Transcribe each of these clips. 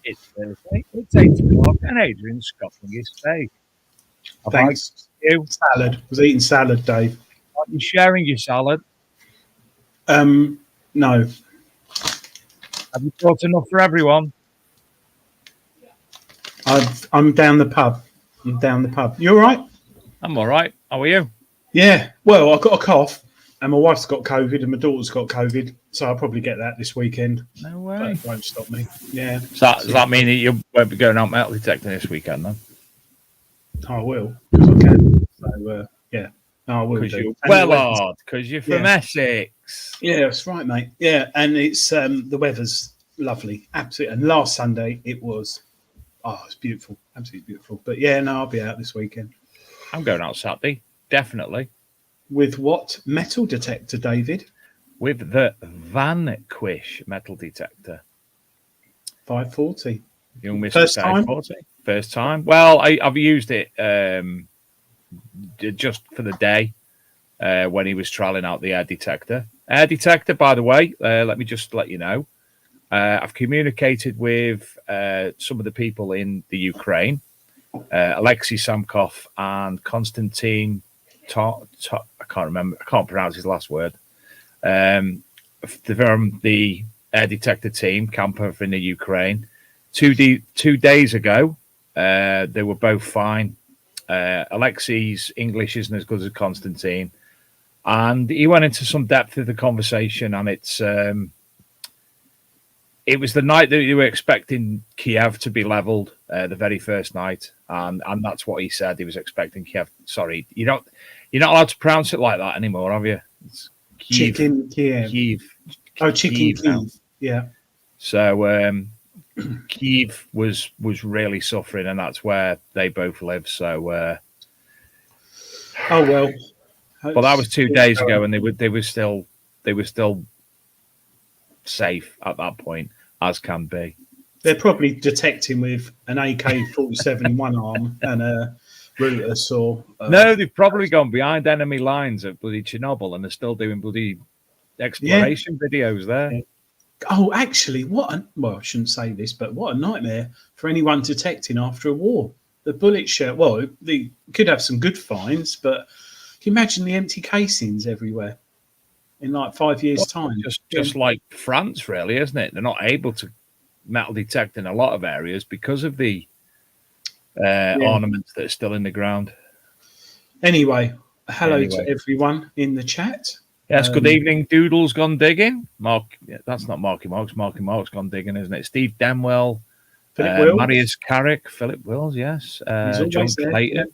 It's Thursday. It's 8 o'clock, and Adrian's scoffing his steak. Thanks. You? Salad. I was eating salad, Dave. Are you sharing your salad? No. Have you brought enough for everyone? I'm down the pub. You all right? I'm all right. How are you? Yeah. Well, I've got a cough, and my wife's got COVID, and my daughter's got COVID, so I'll probably get that this weekend. No way. But it won't stop me. Yeah. Does that mean that you won't be going out metal detecting this weekend, then? I will, because I can. So, yeah. No, I will do. Because you're from Essex. Yeah, that's right, mate. Yeah, and it's the weather's lovely, absolutely. And last Sunday it was, it's beautiful, absolutely beautiful. But yeah, no, I'll be out this weekend. I'm going out Saturday, definitely. With what metal detector, David? With the Vanquish metal detector. 540. Young Mr. First time? 540. First time. Well, I've used it just for the day when he was trialing out the air detector. Air detector, by the way, let me just let you know. I've communicated with some of the people in the Ukraine, Alexei Samkov and Konstantin. I can't remember. I can't pronounce his last word. From the air detector team, camper in the Ukraine. 2 days ago, they were both fine. Alexei's English isn't as good as Constantine. And he went into some depth of the conversation, and it was the night that you were expecting Kiev to be leveled, the very first night, and that's what he said. He was expecting Kiev. Sorry, you're not allowed to pronounce it like that anymore, have you? It's Kiev. Chicken Kiev. Kiev. Oh, chicken Kiev. Yeah. So Kiev was really suffering, and that's where they both live. So, oh well. But that was 2 days ago, and they were still safe at that point, as can be. They're probably detecting with an AK-47 in one arm and a router saw. No, they've probably gone behind enemy lines at bloody Chernobyl, and they're still doing bloody exploration videos there. Yeah. Oh, actually, well, I shouldn't say this, but what a nightmare for anyone detecting after a war. The bullet shell, well, they could have some good finds, but can you imagine the empty casings everywhere in like 5 years' time? Just like France, really, isn't it? They're not able to metal detect in a lot of areas because of the ornaments that are still in the ground. Anyway, hello to everyone in the chat. Yes, good evening. Doodle's gone digging. Mark, that's not Marky Mark's. Marky Mark's gone digging, isn't it? Steve Denwell, Marius Carrick, Philip Wills, yes. John Clayton,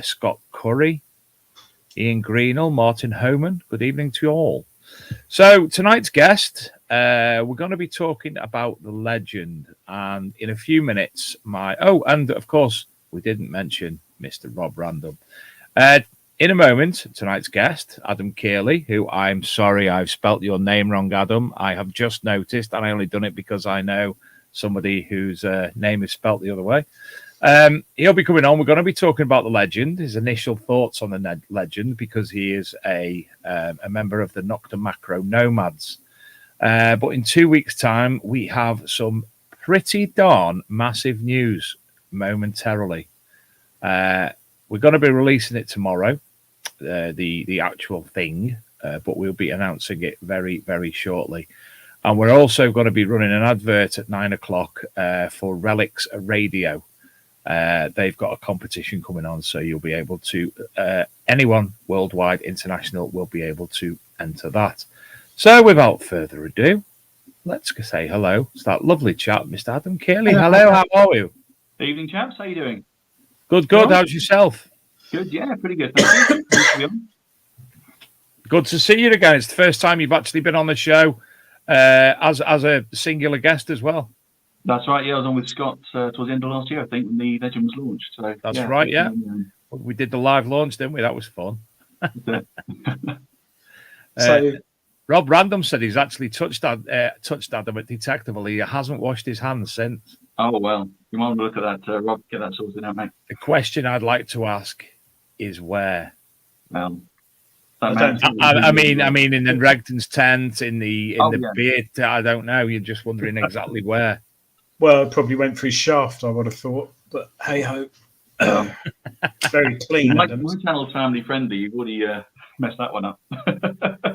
Scott Curry, Ian Greenall, Martin Homan. Good evening to you all. So tonight's guest, we're going to be talking about the legend, and in a few minutes, and of course, we didn't mention Mr. Rob Random. In a moment, tonight's guest, Adam Kearley, who I'm sorry I've spelt your name wrong, Adam. I have just noticed, and I only done it because I know somebody whose name is spelt the other way. He'll be coming on. We're going to be talking about the legend, his initial thoughts on the legend, because he is a member of the Nokta Makro Nomads. But in 2 weeks' time, we have some pretty darn massive news momentarily. We're going to be releasing it tomorrow, the actual thing, but we'll be announcing it very, very shortly. And we're also going to be running an advert at 9 o'clock for Relics Radio. They've got a competition coming on, so you'll be able to, anyone worldwide, international, will be able to enter that. So without further ado, let's say hello to that lovely chap, Mr. Adam Kearley. Hello, how are you? Evening, chaps. How you doing? Good. How's yourself? Good, yeah, pretty good. Thank you. Good to see you again. It's the first time you've actually been on the show as a singular guest as well. That's right. Yeah, I was on with Scott towards the end of last year, I think, when the legend was launched. So that's right. Yeah, we did the live launch, didn't we? That was fun. So Rob Random said he's actually touched Adam at Detectable. He hasn't washed his hands since. Oh well, you might want to look at that, Rob. Get that sorted out, mate. The question I'd like to ask is where. Well, I mean, in the Regton's tent, in the beard. I don't know. You're just wondering exactly where. Well, it probably went through his shaft, I would have thought. But hey ho, very clean. My channel's family friendly. You've already messed that one up.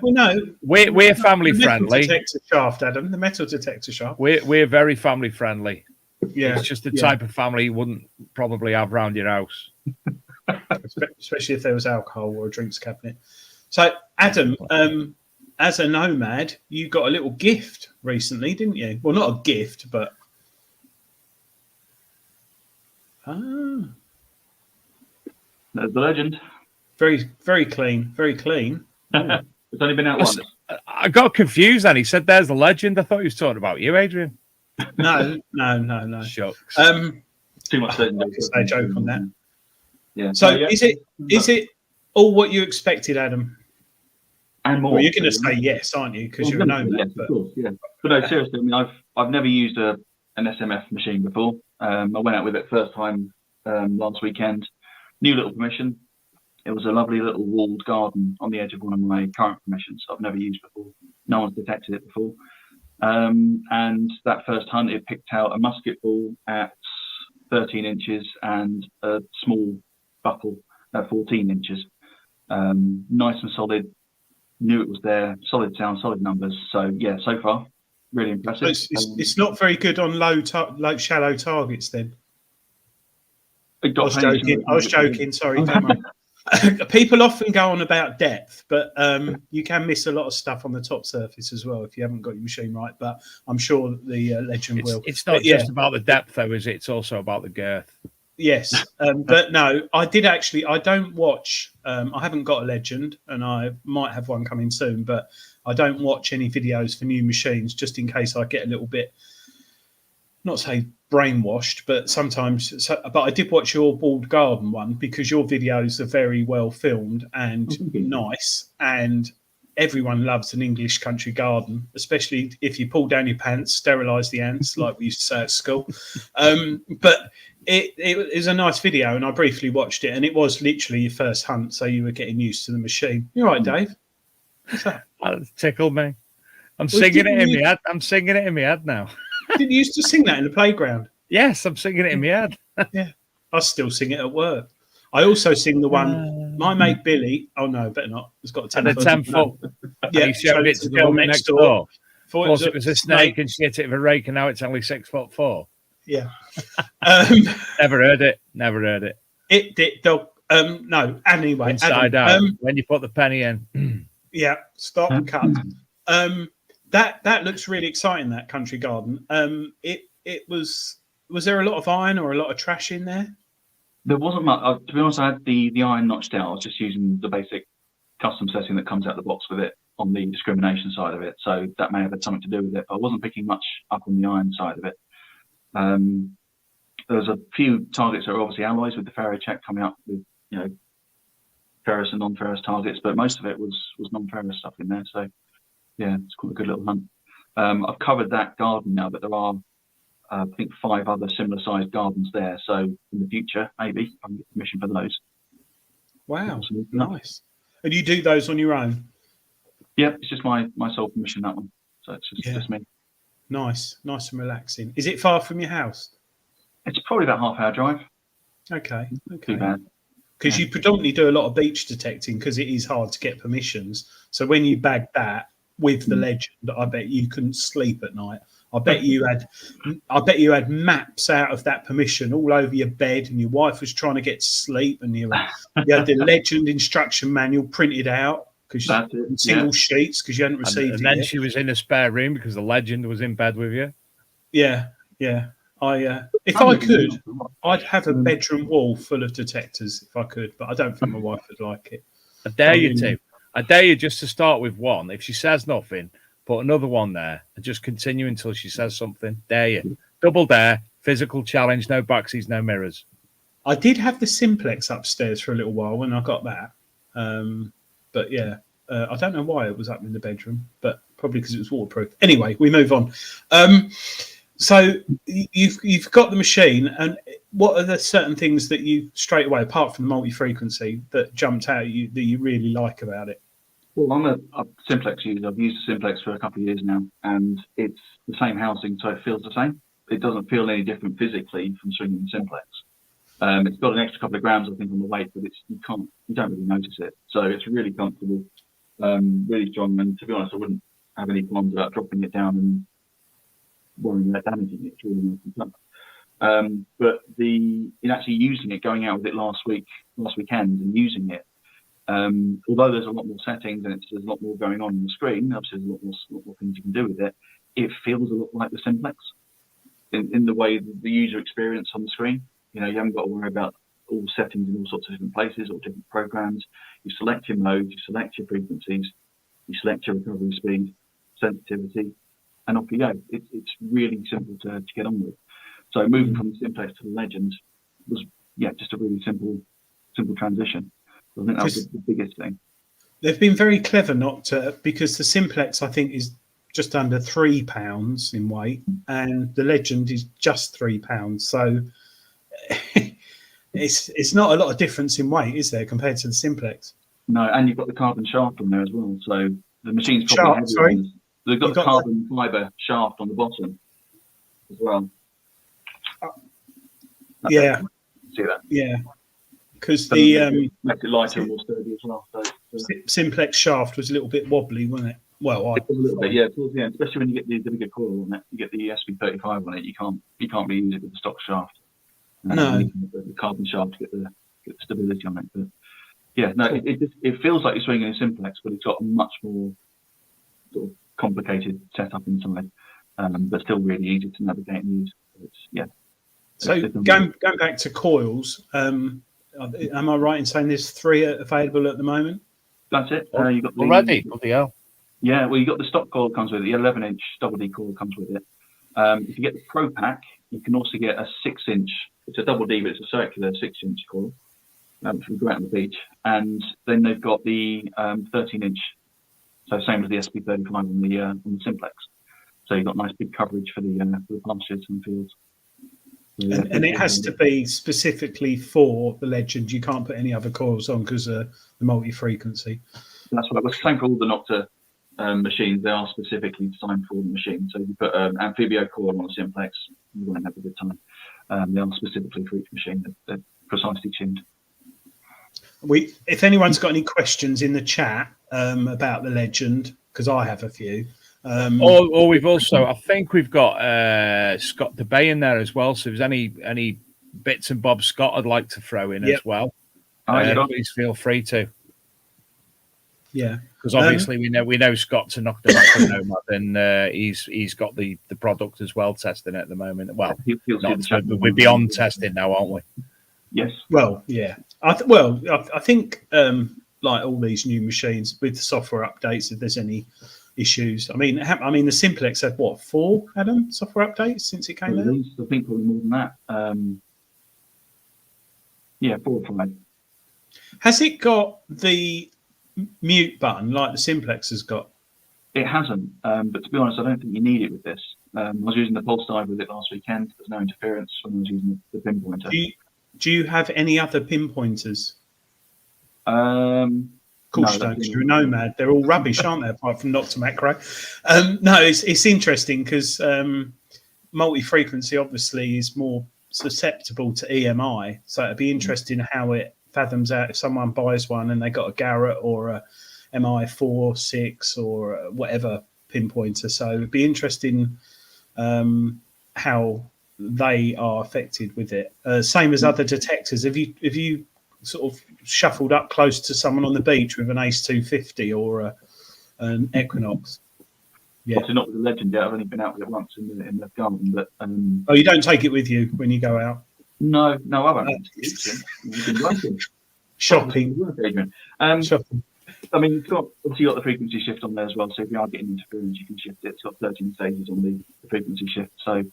Well, no, we're family friendly. The metal detector shaft, Adam. The metal detector shaft. We're very family friendly. Yeah, it's just the type of family you wouldn't probably have around your house, especially if there was alcohol or a drinks cabinet. So, Adam, as a nomad, you got a little gift recently, didn't you? Well, not a gift, but There's the legend. Very, very clean. Very clean. It's only been out once. I got confused then. He said, "There's the legend." I thought he was talking about you, Adrian. No. Shucks. Too much. I joke on that. Yeah. So, is it all what you expected, Adam? And more. Well, you're going to say yes, aren't you? Because you're a nomad. Yes, of course, yeah. But no, seriously, I mean, I've never used an SMF machine before. I went out with it first time last weekend. New little permission. It was a lovely little walled garden on the edge of one of my current permissions I've never used before. No one's detected it before. And that first hunt, it picked out a musket ball at 13 inches and a small buckle at 14 inches. Nice and solid. Knew it was there. Solid sound, solid numbers. So yeah, so far, really impressive. So it's not very good on low shallow targets then. I was joking. Sorry, don't worry. People often go on about depth, but you can miss a lot of stuff on the top surface as well if you haven't got your machine right. But I'm sure the Legend will. It's not just about the depth, though, is it? It's also about the girth. Yes, but no, I did actually. I don't watch. I haven't got a Legend, and I might have one coming soon. But I don't watch any videos for new machines, just in case I get a little bit, not say brainwashed, but sometimes. But I did watch your walled garden one because your videos are very well filmed and nice, and everyone loves an English country garden, especially if you pull down your pants, sterilise the ants, like we used to say at school. But it was a nice video, and I briefly watched it, and it was literally your first hunt, so you were getting used to the machine. You're right, Dave. What's that? That tickled me. I'm singing it in my head. I'm singing it in my head now. Didn't you used to sing that in the playground? Yes, I'm singing it in my head. Yeah, I still sing it at work. I also sing the one, my mate Billy. Oh no, better not. It's got a 10 foot. 10 foot. Yeah, he showed it to the girl next door. Of course, it was a snake, and she hit it with a rake, and now it's only 6'4". Yeah. Never heard it. Never heard it. It did. No. Anyway, inside Adam, out. When you put the penny in. Yeah. Stop and cut. That looks really exciting. That country garden. It was. Was there a lot of iron or a lot of trash in there? There wasn't much. To be honest, I had the iron notched out. I was just using the basic custom setting that comes out of the box with it on the discrimination side of it. So that may have had something to do with it. But I wasn't picking much up on the iron side of it. There was a few targets that are obviously alloys with the ferro check coming up with, ferrous and non-ferrous targets, but most of it was non-ferrous stuff in there. So yeah, it's quite a good little hunt. I've covered that garden now, but there are I think 5 other similar sized gardens there. So in the future, maybe I can get permission for those. Wow, nice. And you do those on your own? Yeah, it's just my sole permission, that one. So it's just me. Nice and relaxing. Is it far from your house? It's probably about half-hour drive. Okay. Too bad. Because you predominantly do a lot of beach detecting because it is hard to get permissions. So when you bagged that with the Legend, I bet you couldn't sleep at night. I bet you had maps out of that permission all over your bed, and your wife was trying to get to sleep, and you had the Legend instruction manual printed out because single sheets because you hadn't received it. And then she was in a spare room because the Legend was in bed with you. Yeah. If I could, I'd have a bedroom wall full of detectors if I could, but I don't think my wife would like it. I dare you to. I dare you just to start with one. If she says nothing, put another one there and just continue until she says something. Dare you. Double dare, physical challenge, no backseats, no mirrors. I did have the Simplex upstairs for a little while when I got that. But yeah, I don't know why it was up in the bedroom, but probably because it was waterproof. Anyway, we move on. So you've got the machine, and what are the certain things that you straight away, apart from the multi-frequency, that jumped out at you that you really like about it? Well, I'm a Simplex user. I've used a Simplex for a couple of years now, and it's the same housing, so it feels the same. It doesn't feel any different physically from swinging the Simplex. It's got an extra couple of grams, I think, on the weight, but you don't really notice it. So it's really comfortable, really strong. And to be honest, I wouldn't have any qualms about dropping it down and worrying about damaging it. It's really nice and tough. But in actually using it, going out with it last weekend and using it, although there's a lot more settings and there's a lot more going on the screen, obviously there's a lot more things you can do with it. It feels a lot like the Simplex in the way the user experience on the screen. You haven't got to worry about all settings in all sorts of different places or different programs. You select your modes, you select your frequencies, you select your recovery speed, sensitivity, and off you go. It's really simple to get on with. So moving from the Simplex to the Legend was just a really simple transition. I think that was the biggest thing. They've been very clever because the Simplex, I think, is just under £3 in weight, and the Legend is just £3. So it's not a lot of difference in weight, is there, compared to the Simplex? No, and you've got the carbon shaft on there as well. So the machine's probably heavier. They've got the carbon fibre shaft on the bottom as well. Yeah. See that? Yeah. Because the makes it lighter and more sturdy as well. So Simplex shaft was a little bit wobbly, wasn't it? Well, a little bit, yeah. Towards the end, especially when you get the bigger coil on it, you get the SP35 on it. You can't reuse it with the stock shaft. No. The carbon shaft to get the stability on it. But yeah, no, it feels like you're swinging a simplex, but it's got a much more sort of complicated setup inside, but still really easy to navigate and use. So going back to coils, am I right in saying there's 3 available at the moment? That's it. You got already. Bloody hell. Yeah, well, you got the stock coil comes with it. The 11-inch double D coil comes with it. If you get the Pro Pack, you can also get a 6-inch. It's a double D, but it's a circular 6-inch coil. If you go out on the beach, and then they've got the 13-inch. So same as the SP35 on the simplex. So you've got nice big coverage for the pastures and fields. And it has to be specifically for the Legend. You can't put any other coils on because of the multi-frequency. That's right. Well, it's the same for all the Nokta machines. They are specifically designed for the machine. So if you put amphibio coil on a simplex, you won't have a good time. They are specifically for each machine. They're precisely tuned. If anyone's got any questions in the chat about the Legend, because I have a few. Or we've also, I think we've got Scott DeBay in there as well. So if there's any bits and bobs Scott I'd like to throw in as well, please feel free to. Yeah, because obviously we know Scott's a Nokta Makro Nomad, and he's got the product as well testing it at the moment. Well, we're beyond testing now, aren't we? Yes. Well, yeah. I think like all these new machines with software updates, if there's any issues. I mean, the Simplex had 4, Adam, software updates since it came out? I think probably more than that. 4 or 5. Has it got the mute button like the Simplex has got? It hasn't, but to be honest, I don't think you need it with this. I was using the pulse dive with it last weekend. There's no interference when I was using the pinpointer. Do you have any other pinpointers? Of course, you don't. You're a nomad. They're all rubbish, aren't they? Apart from Nokta Makro. No, it's interesting because multi-frequency obviously is more susceptible to EMI. So it'd be interesting how it fathoms out if someone buys one and they got a Garrett or a MI4, 6 or whatever pinpointer. So it'd be interesting how they are affected with it. Same as other detectors. Have you sort of shuffled up close to someone on the beach with an Ace 250 or an Equinox? Yeah, so not with the Legend yet. I've only been out with it once in the garden, but you don't take it with you when you go out? No, I haven't. You've been working. Shopping. Shopping. I mean, you've got the frequency shift on there as well. So if you are getting interference, you can shift it. It's got 13 stages on the frequency shift. So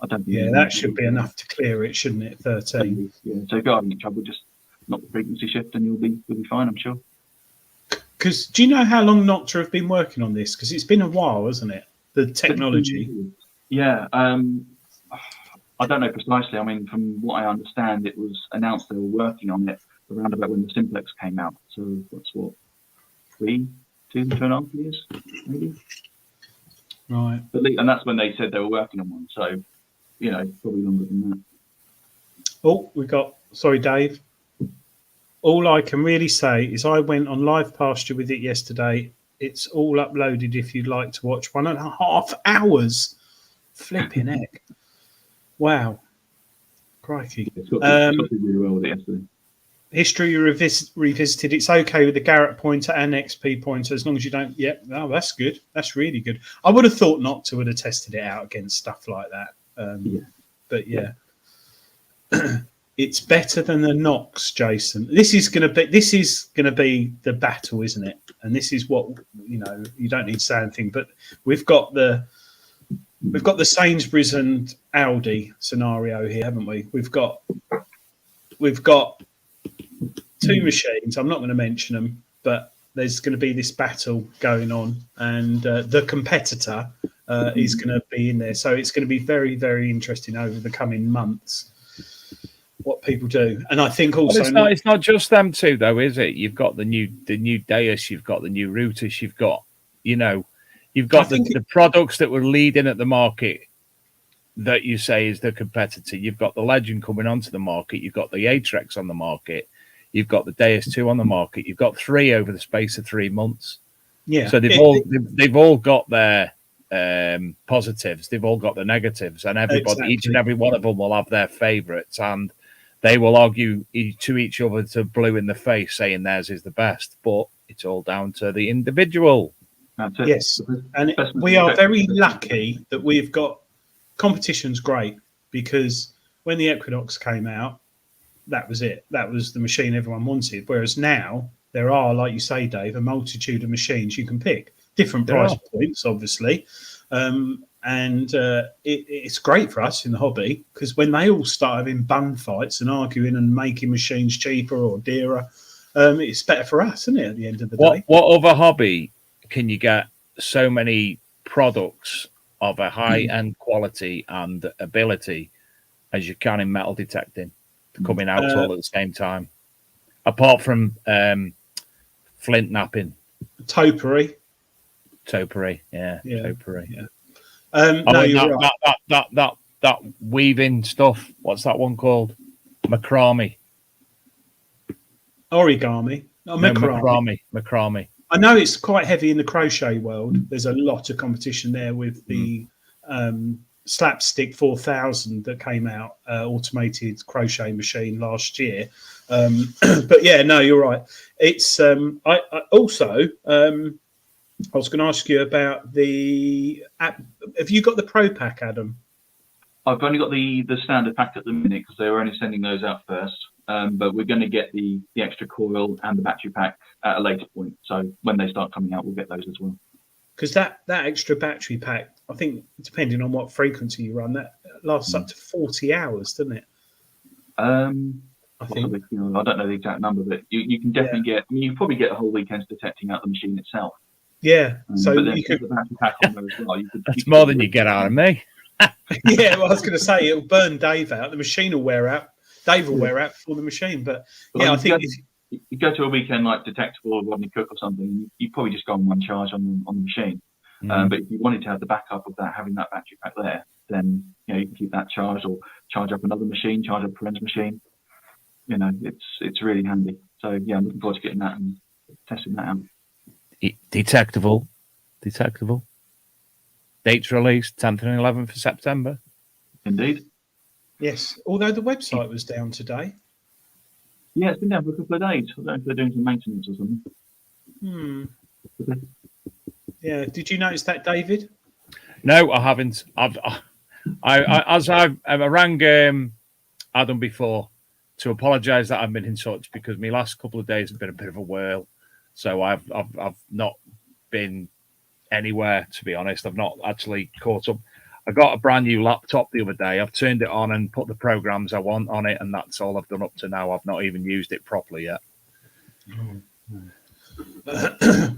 I don't think. Yeah, that should be enough to clear it, shouldn't it? 13. Yeah. So if you're having trouble, just knock the frequency shift, and you'll be fine, I'm sure. Because do you know how long Nokta have been working on this? Because it's been a while, hasn't it? The technology. Yeah. I don't know precisely. I mean, from what I understand, it was announced they were working on it around about when the Simplex came out. So that's 2.5 years, maybe. Right. And that's when they said they were working on one. So, probably longer than that. Oh, sorry, Dave. All I can really say is I went on live pasture with it yesterday. It's all uploaded if you'd like to watch. 1.5 hours. Flipping heck. Wow. Crikey. It's got really well with it yesterday. History revisited. It's okay with the Garrett pointer and XP pointer as long as you don't. Yep. Oh, that's good. That's really good. I would have thought Nokta would have tested it out against stuff like that. But yeah. It's better than the Nox, Jason. This is going to be the battle, isn't it? And this is what you don't need to say anything, but we've got the Sainsbury's and Aldi scenario here, haven't we? We've got 2 machines. I'm not going to mention them, but there's going to be this battle going on, and the competitor is going to be in there. So it's going to be very, very interesting over the coming months what people do. And I think also it's not just them two though, is it? You've got the new Deus, you've got the new Routus, you've got the products that were leading at the market that you say is the competitor. You've got the Legend coming onto the market, you've got the Atrex on the market, you've got the Deus 2 on the market, you've got 3 over the space of 3 months. Yeah. So they've all got their positives, they've all got the negatives, and everybody, each and every one of them will have their favourites, and they will argue to each other to blue in the face, saying theirs is the best. But it's all down to the individual. That's it. Yes, and we are very lucky that we've got competition's great, because when the Equinox came out, that was it. That was the machine everyone wanted. Whereas now there are, like you say, Dave, a multitude of machines you can pick, different price points, obviously. It's great for us in the hobby, because when they all start having bun fights and arguing and making machines cheaper or dearer, it's better for us, isn't it, at the end of the day? What other hobby can you get so many products of a high-end quality and ability as you can in metal detecting coming out all at the same time? Apart from flint napping. Topiary, yeah. Topiary. Yeah. No, you're right. That weaving stuff. What's that one called? Macrame. Origami. Oh, macrame. Macrame. I know it's quite heavy in the crochet world. There's a lot of competition there with the Slapstick 4000 that came out, automated crochet machine last year. But yeah, no, you're right. It's I also I was going to ask you about the app. Have you got the Pro Pack, Adam? I've only got the standard pack at the minute, because they were only sending those out first. But we're going to get the extra coil and the battery pack at a later point. So when they start coming out, we'll get those as well. Because that extra battery pack, I think, depending on what frequency you run, that lasts up to 40 hours, doesn't it? I think. I don't know the exact number, but you can definitely get. I mean, you probably get a whole weekend's detecting out the machine itself. Yeah. So but then you could. The battery pack on there as well. That's more than you get out of me. Yeah, well, I was going to say it'll burn Dave out. The machine will wear out. Dave will wear out before the machine. But yeah, I think you go to a weekend like Detectable or Rodney Cook or something, you probably just go on one charge on the machine. But if you wanted to have the backup of that, having that battery pack there, then you can keep that charged or charge up another machine, charge up a friend's machine. It's really handy. So yeah, I'm looking forward to getting that and testing that out. Detectable. Dates released 10th and 11th of September. Indeed. Yes, although the website was down today. Yeah, it's been down for a couple of days. I don't know if they're doing some maintenance or something. Yeah, did you notice that, David? No, I haven't. I rang Adam before to apologise that I've been in touch, because my last couple of days have been a bit of a whirl. So I've not been anywhere, to be honest. I've not actually caught up. I got a brand new laptop the other day. I've turned it on and put the programs I want on it, and that's all I've done up to now. I've not even used it properly yet.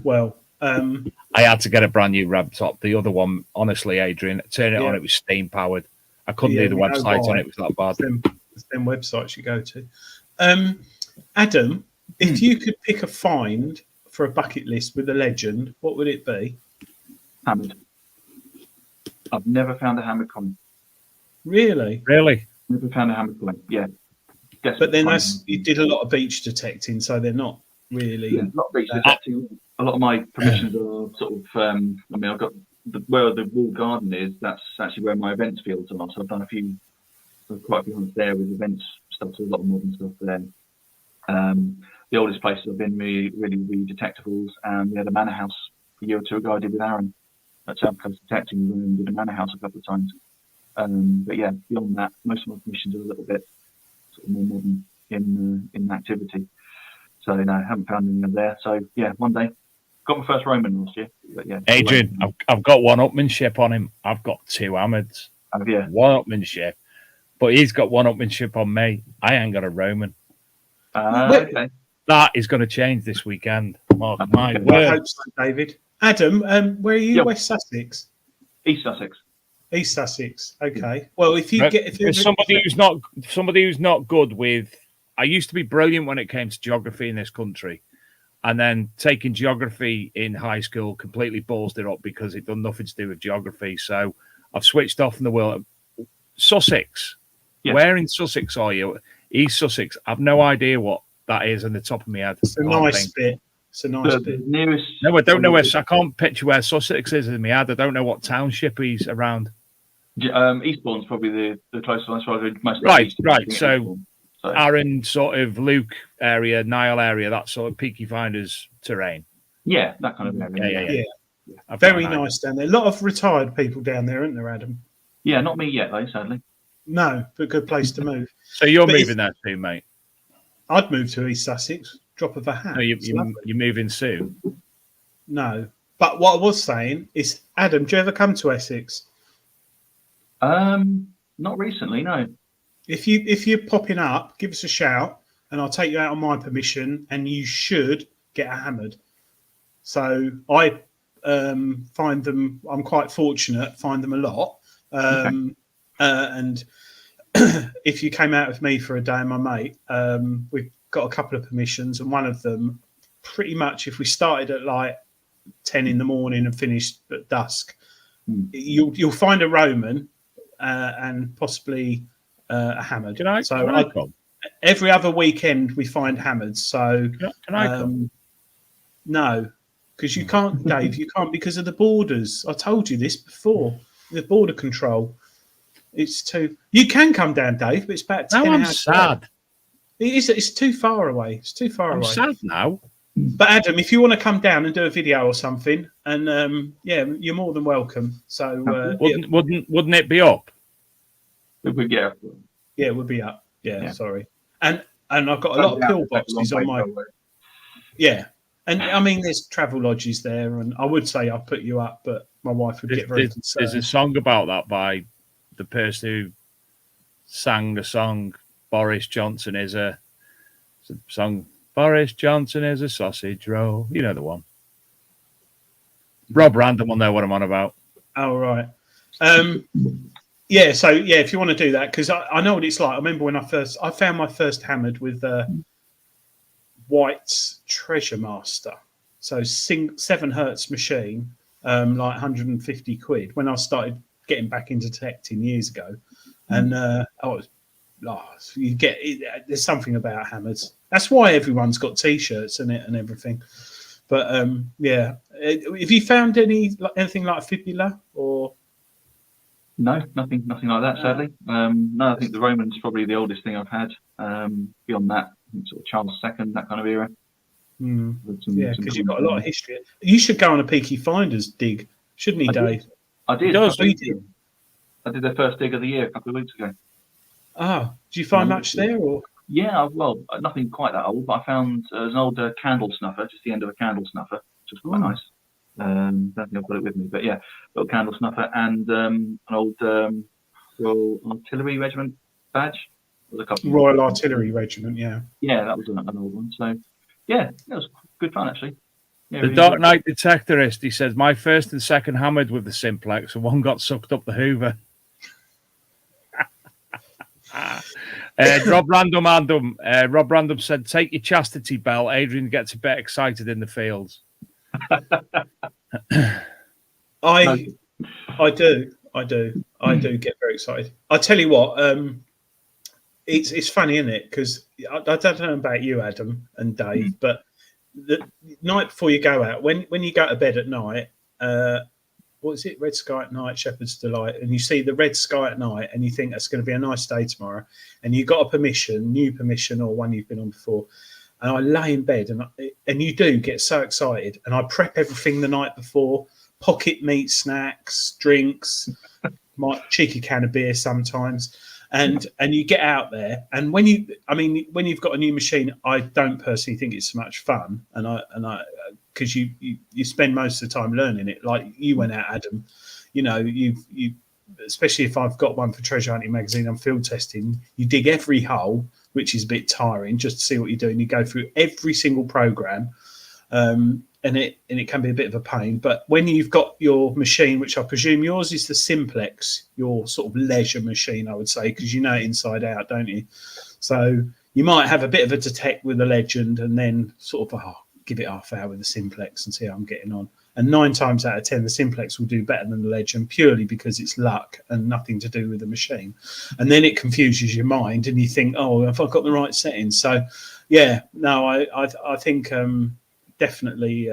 Well, I had to get a brand new laptop. The other one, honestly, Adrian, turn it on, it was steam powered. I couldn't do the website on it. It was that bad. It's them websites you go to. Adam, if you could pick a find for a bucket list with a legend, what would it be? Hammered. I've never found a hammered coin. Really? Never found a hammered coin. Yeah. But then you did a lot of beach detecting, so they're not really. Yeah, a lot of beach detecting. A lot of my permissions are sort of. I've got where the wall garden is. That's actually where my events fields are. So I've done quite a few hunts there with events stuff. So a lot of modern stuff there. The oldest places I've been really detectables, and we had a manor house a year or two ago I did with Aaron at South Coast Detecting. We did a manor house a couple of times. But yeah, beyond that, most of my permissions are a little bit sort of more modern in activity. So no, I haven't found any of there. So yeah, one day. Got my first Roman last year. But yeah, Adrian, I've got one upmanship on him. I've got two hammers. Have you? One upmanship. But he's got one upmanship on me. I ain't got a Roman. Okay. That is going to change this weekend. My word. I hope so, David. Adam, where are you? Yep. West Sussex? East Sussex. East Sussex. Okay. Well, if somebody who's not good with, I used to be brilliant when it came to geography in this country, and then taking geography in high school completely ballsed it up because it done nothing to do with geography. So I've switched off in the world. Sussex. Yes. Where in Sussex are you? East Sussex. I've no idea what that is on the top of my head. It's a nice bit. It's a nice bit. No, I don't know where. I can't picture where Sussex is in my head. I don't know what township he's around. Eastbourne's probably the closest one. Right. So Aaron sort of Luke area, Nile area, that sort of Peaky Finders terrain. yeah, that kind of area. Yeah. Very nice down there. A lot of retired people down there, isn't there, Adam? Yeah, not me yet though, sadly. No, but good place to move. So you're moving there too, mate? I'd move to East Sussex, drop of a hat. No, you're moving soon. No, but what I was saying is, Adam, do you ever come to Essex? Not recently, no. If you're popping up, give us a shout, and I'll take you out on my permission, and you should get hammered. So I find them. I'm quite fortunate. Find them a lot. And if you came out with me for a day and my mate, we've got a couple of permissions, and one of them, pretty much, if we started at like 10 in the morning and finished at dusk, you'll find a Roman and possibly a hammered. Can I come? Every other weekend we find hammered. So can I come? No, because you can't, Dave. You can't because of the borders. I told you this before. The border control. It's too. You can come down, Dave, but it's about 10 now I'm hours sad. away. It's too far away. It's too far I'm away. sad now. But Adam, if you want to come down and do a video or something, and you're more than welcome. So wouldn't it be up? It would get up. Yeah, it would be up. Yeah. Sorry. And I've got a lot of pillboxes on my. Yeah, and I mean, there's travel lodges there, and I would say I'd put you up, but my wife would get very concerned. There's a song about that by the person who sang the song. Boris Johnson is a song. Boris Johnson is a sausage roll. You know the one. Rob Random will know what I'm on about. Oh, right. Yeah, so, if you want to do that, because I know what it's like. I remember when I found my first hammered with White's Treasure Master. So 7 hertz machine, like 150 quid when I started getting back into detecting years ago. And you get it, there's something about hammers. That's why everyone's got T-shirts in it and everything. But have you found anything like a fibula or? No, nothing like that. Sadly, no. I think the Roman's probably the oldest thing I've had. Beyond that, I think sort of Charles II, that kind of era. Because you've got a lot of history. You should go on a Peaky Finders dig, shouldn't he, Dave? I did. I did their first dig of the year a couple of weeks ago. Ah, did you find much there, or? Yeah, well, nothing quite that old, but I found an old candle snuffer, just the end of a candle snuffer, which was quite nice. Don't think I've got it with me, but yeah, little candle snuffer and an old Royal Artillery Regiment badge. Royal Artillery Regiment, yeah. Yeah, that was an old one. So, yeah, it was good fun, actually. Yeah, the really Dark Knight Detectorist, he says, my first and second hammered with the Simplex, and one got sucked up the Hoover. Rob Random said, take your chastity belt. Adrian gets a bit excited in the fields. I do get very excited. I tell you what, it's funny, isn't it? Because I don't know about you, Adam and Dave, but the night before you go out, when you go to bed at night, what is it? Red sky at night, Shepherd's Delight, and you see the red sky at night, and you think that's going to be a nice day tomorrow, and you got a new permission, or one you've been on before. And I lay in bed, and you do get so excited. And I prep everything the night before: pocket meat, snacks, drinks, my cheeky can of beer sometimes. And you get out there, and when you've got a new machine, I don't personally think it's so much fun. And I because you spend most of the time learning it. Like you went out, Adam. You know, you especially if I've got one for Treasure Hunting magazine, I'm field testing. You dig every hole, which is a bit tiring just to see what you're doing. You go through every single program, and it can be a bit of a pain. But when you've got your machine, which I presume yours is the Simplex, your sort of leisure machine, I would say, because you know it inside out, don't you? So you might have a bit of a detect with the Legend, and then sort of give it half hour with the Simplex and see how I'm getting on. And 9 times out of 10, the Simplex will do better than the Legend, purely because it's luck and nothing to do with the machine. And then it confuses your mind, and you think, oh, have I got the right settings? So, yeah, no, I think definitely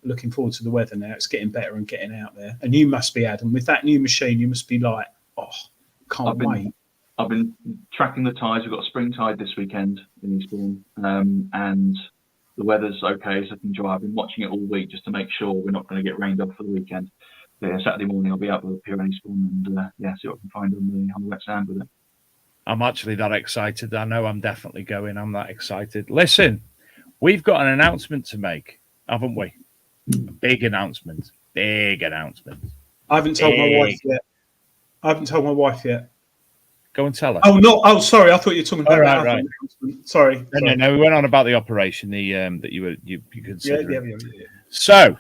looking forward to the weather now. It's getting better and getting out there. And you must be, Adam, with that new machine, you must be like, oh, can't wait. I've been tracking the tides. We've got a spring tide this weekend in Eastbourne, and the weather's okay, so I can dry. I've been watching it all week just to make sure we're not going to get rained off for the weekend. But yeah, Saturday morning I'll be out with the pier in Eastbourne and see what I can find on the wet sand with it. I'm actually that excited. I know I'm definitely going. I'm that excited. Listen, we've got an announcement to make, haven't we? A big announcement. Big announcement. I haven't told my wife yet. Go and tell her. Oh no! Oh, sorry. I thought you were talking about that right. announcement. Sorry. No. We went on about the operation. That you consider. Yeah. So,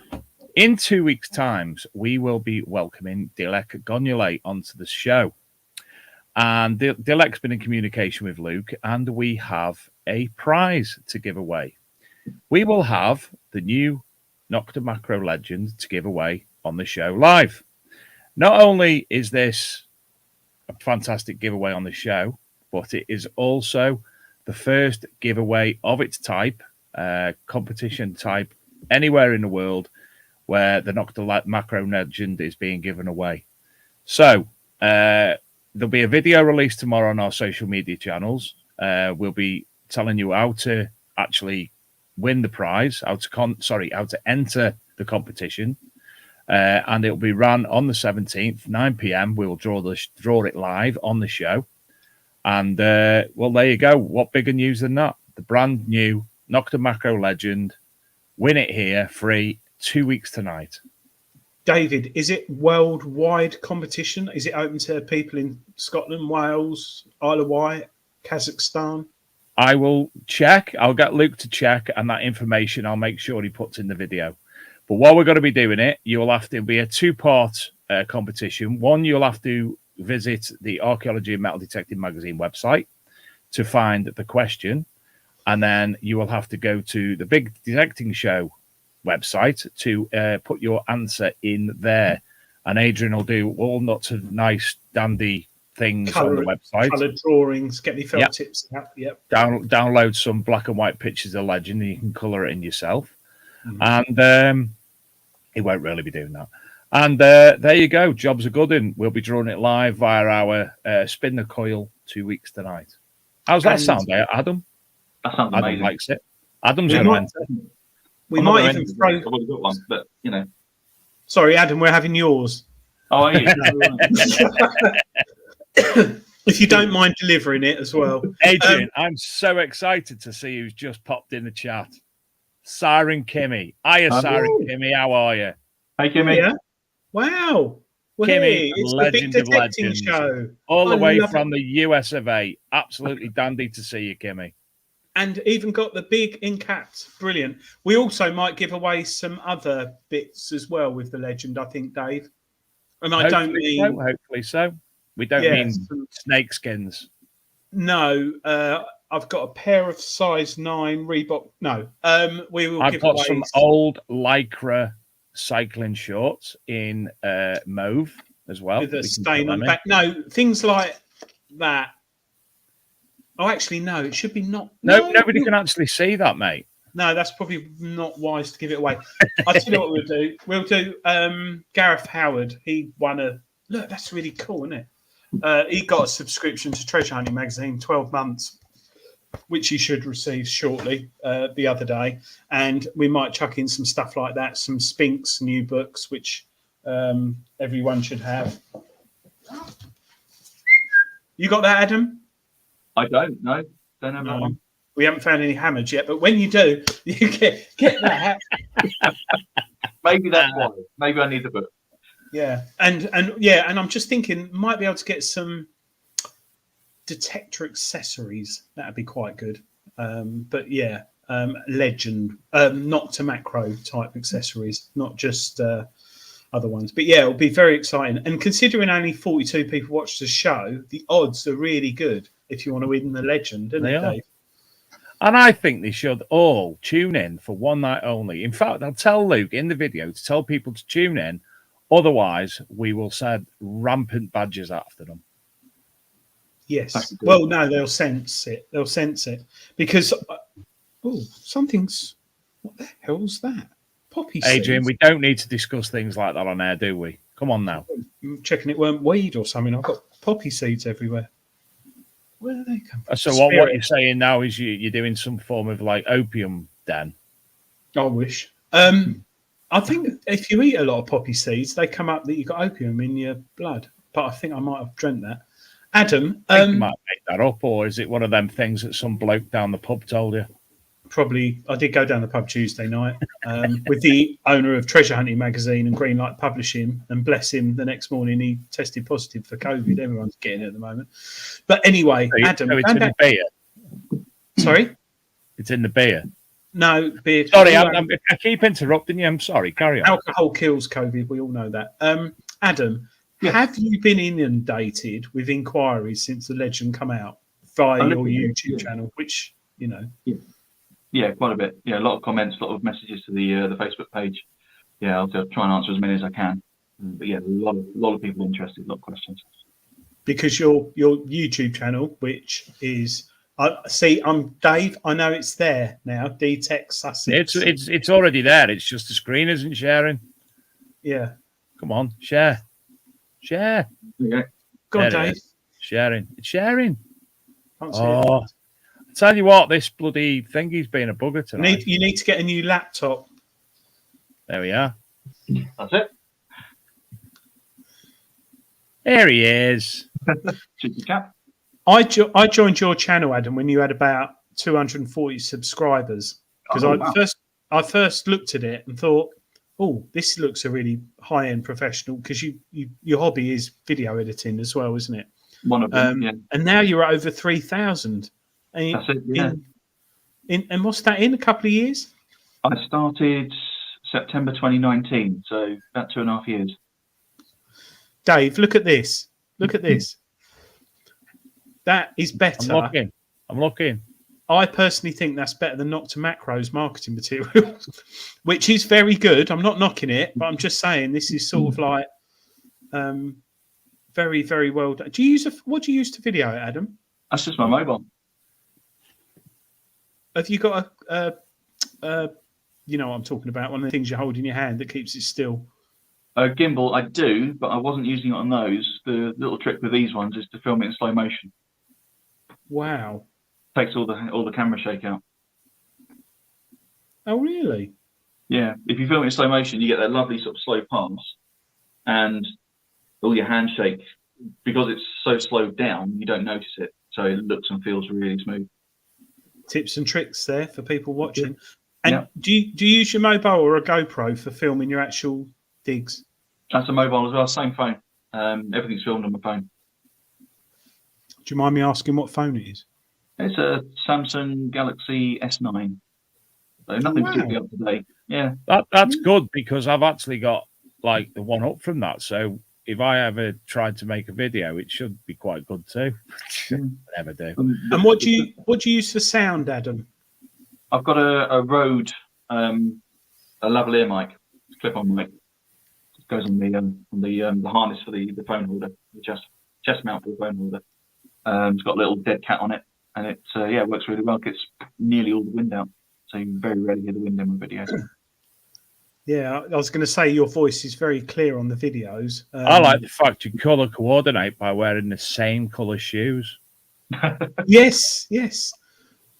in 2 weeks' time, we will be welcoming D-Tekt onto the show. And D-Tekt's been in communication with Luke, and we have a prize to give away. We will have the new Nokta Makro Legend to give away on the show live. Not only is this a fantastic giveaway on the show, but it is also the first giveaway of its type, competition type, anywhere in the world where the Nokta Makro Legend is being given away. So there'll be a video released tomorrow on our social media channels. We'll be telling you how to actually win the prize, how to enter the competition. And it'll be run on the 17th, 9 p.m. We'll draw it live on the show. And, well, there you go. What bigger news than that? The brand new Nokta Makro Legend. Win it here, free, 2 weeks tonight. David, is it worldwide competition? Is it open to people in Scotland, Wales, Isle of Wight, Kazakhstan? I will check. I'll get Luke to check, and that information I'll make sure he puts in the video. But while we're going to be doing it, you'll have to be a two-part competition. One, you'll have to visit the Archaeology and Metal Detecting Magazine website to find the question. And then you will have to go to the Big Detecting Show website to put your answer in there. And Adrian will do all sorts of nice, dandy things on the website. Colour drawings, get me felt tips out. Yep. Download some black and white pictures of Legend, and you can colour it in yourself. And he won't really be doing that. And there you go. Jobs are good. And we'll be drawing it live via our Spin the Coil 2 weeks tonight. How's that sound, Adam? That sounds amazing. Adam likes it. Adam's going to enter. We might even throw... I've already got one, but, you know. Sorry, Adam, we're having yours. Oh, are you? If you don't mind delivering it as well. Adrian, I'm so excited to see who's just popped in the chat. Siren Kimmy. Hiya, Siren Kimmy. How are you? Hey, Kimmy. Yeah. Wow. Well, Kimmy, it's legend the Big of Detecting legends. Show. All the way from the US of A. Absolutely dandy to see you, Kimmy. And even got the big in caps. Brilliant. We also might give away some other bits as well with the legend, I think, Dave. And I don't mean... Hopefully so. We don't mean snake skins. No. I've got a pair of size 9 Reebok. No. We will I've got some old Lycra cycling shorts in mauve as well. With a stain on the back. No, things like that. Oh, actually, no. It should be not. No, nobody can actually see that, mate. No, that's probably not wise to give it away. I'll tell you what we'll do. We'll do Gareth Howard. He won a... Look, that's really cool, isn't it? He got a subscription to Treasure Hunting Magazine, 12 months, which he should receive shortly the other day. And we might chuck in some stuff like that, some Spinks new books, which everyone should have. You got that, Adam? I don't know. Don't have that one. We haven't found any hammers yet, but when you do, you get that. Maybe that's why. Maybe I need the book. Yeah, and I'm just thinking might be able to get some detector accessories. That'd be quite good. But yeah, legend, Nokta Makro type accessories, not just other ones. But yeah, it'll be very exciting. And considering only 42 people watch the show, the odds are really good if you want to win the legend, isn't it, Dave? And I think they should all tune in for one night only. In fact, I'll tell Luke in the video to tell people to tune in. Otherwise, we will send rampant badges after them. Yes. Well, no, they'll sense it. They'll sense it. Because, something's... What the hell's that? Poppy seeds. Adrian, we don't need to discuss things like that on air, do we? Come on now. I'm checking it weren't weed or something. I've got poppy seeds everywhere. Where do they come from? So what you're saying now is you're doing some form of like opium den. I wish. I think if you eat a lot of poppy seeds, they come up that you've got opium in your blood. But I think I might have dreamt that. Adam, I think you might make that up, or is it one of them things that some bloke down the pub told you? Probably. I did go down the pub Tuesday night with the owner of Treasure Hunting magazine and Greenlight Publishing, and bless him, the next morning he tested positive for COVID. Everyone's getting it at the moment. But anyway, Adam, it's in the beer. Sorry, it's in the beer. No beer. Sorry, I keep interrupting you. I'm sorry. Carry on. Alcohol kills COVID. We all know that. Adam, have you been inundated with inquiries since the legend come out via your YouTube channel? Which Yeah, quite a bit. Yeah, a lot of comments, a lot of messages to the Facebook page. Yeah, I'll try and answer as many as I can. But yeah, a lot of people interested, a lot of questions. Because your YouTube channel, which is, I'm Dave. I know it's there now. D-Tekt Sussex. It's already there. It's just the screen isn't sharing. Yeah. Come on, share. Okay. Go on, Dave. Sharing. It's sharing. Oh. Tell you what, this bloody thingy's been a bugger tonight. You need to get a new laptop. There we are. That's it. There he is. Cheeky chap. I joined your channel, Adam, when you had about 240 subscribers. Because I first looked at it and thought, oh, this looks a really high-end professional. Because your hobby is video editing as well, isn't it? One of them, yeah. And now you're at over 3,000. That's it, yeah. And what's that in a couple of years? I started September 2019, so about 2.5 years. Dave, look at this. Look at this. That is better. I'm looking. I personally think that's better than Nokta Makro's marketing materials, which is very good. I'm not knocking it, but I'm just saying this is sort of like very, very well done. What do you use to video it, Adam? That's just my mobile. Have you got you know what I'm talking about, one of the things you hold in your hand that keeps it still? A gimbal, I do, but I wasn't using it on those. The little trick with these ones is to film it in slow motion. Wow. Takes all the camera shake out. Oh, really? Yeah. If you film it in slow motion, you get that lovely sort of slow pass, and all your hand shake, because it's so slowed down, you don't notice it. So it looks and feels really smooth. Tips and tricks there for people watching. And do you use your mobile or a GoPro for filming your actual digs? That's a mobile as well, same phone. Everything's filmed on my phone. Do you mind me asking what phone it is? It's a Samsung Galaxy S9. So nothing particularly up to date. Yeah. That's good, because I've actually got like the one up from that. So if I ever tried to make a video, it should be quite good too. Never do. And what do you use for sound, Adam? I've got a Rode, a lavalier mic, clip-on mic. It goes on the harness for the phone holder, the chest mount for the phone holder. It's got a little dead cat on it, and it works really well. It gets nearly all the wind out, so you very rarely hear the wind in my videos. Yeah, I was going to say your voice is very clear on the videos. I like the fact you colour coordinate by wearing the same colour shoes. Yes.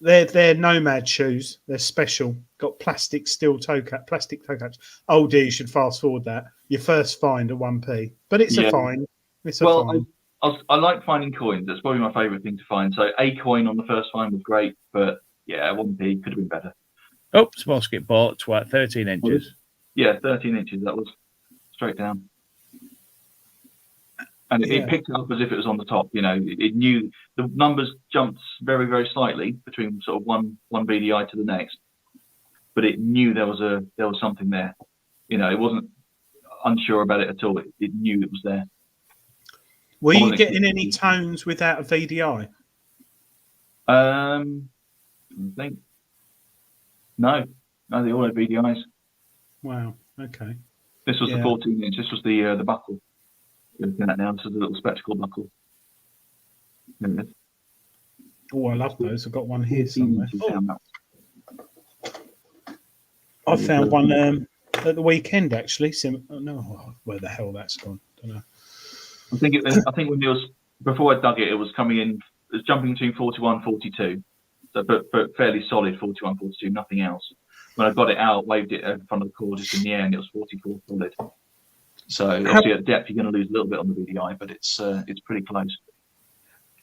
They're Nomad shoes. They're special. Got plastic toe caps. Oh dear, you should fast forward that. Your first find at 1p, but it's a find. It's a find. I like finding coins. That's probably my favourite thing to find. So a coin on the first find was great, but yeah, 1p could have been better. Oh, small skip ball at 13 inches. Yeah, 13 inches. That was straight down. And it picked it up as if it was on the top. You know, it knew the numbers jumped very, very slightly between sort of one VDI to the next, but it knew there was something there. You know, it wasn't unsure about it at all. It knew it was there. Were you getting any tones without a VDI? I think no, they all had VDIs. Wow. Okay. This was the 14 inch. This was the buckle. You're looking at now. This is a little spectacle buckle. Oh, I love those. I've got one here somewhere. I found one at the weekend actually. Where the hell that's gone? I don't know. I think when it was before I dug it, it was coming in was jumping between 41, 42. So, but fairly solid 41, 42, nothing else. When I got it out, waved it in front of the core just in the air, and it was 44 solid. So obviously at depth you're going to lose a little bit on the VDI, but it's pretty close.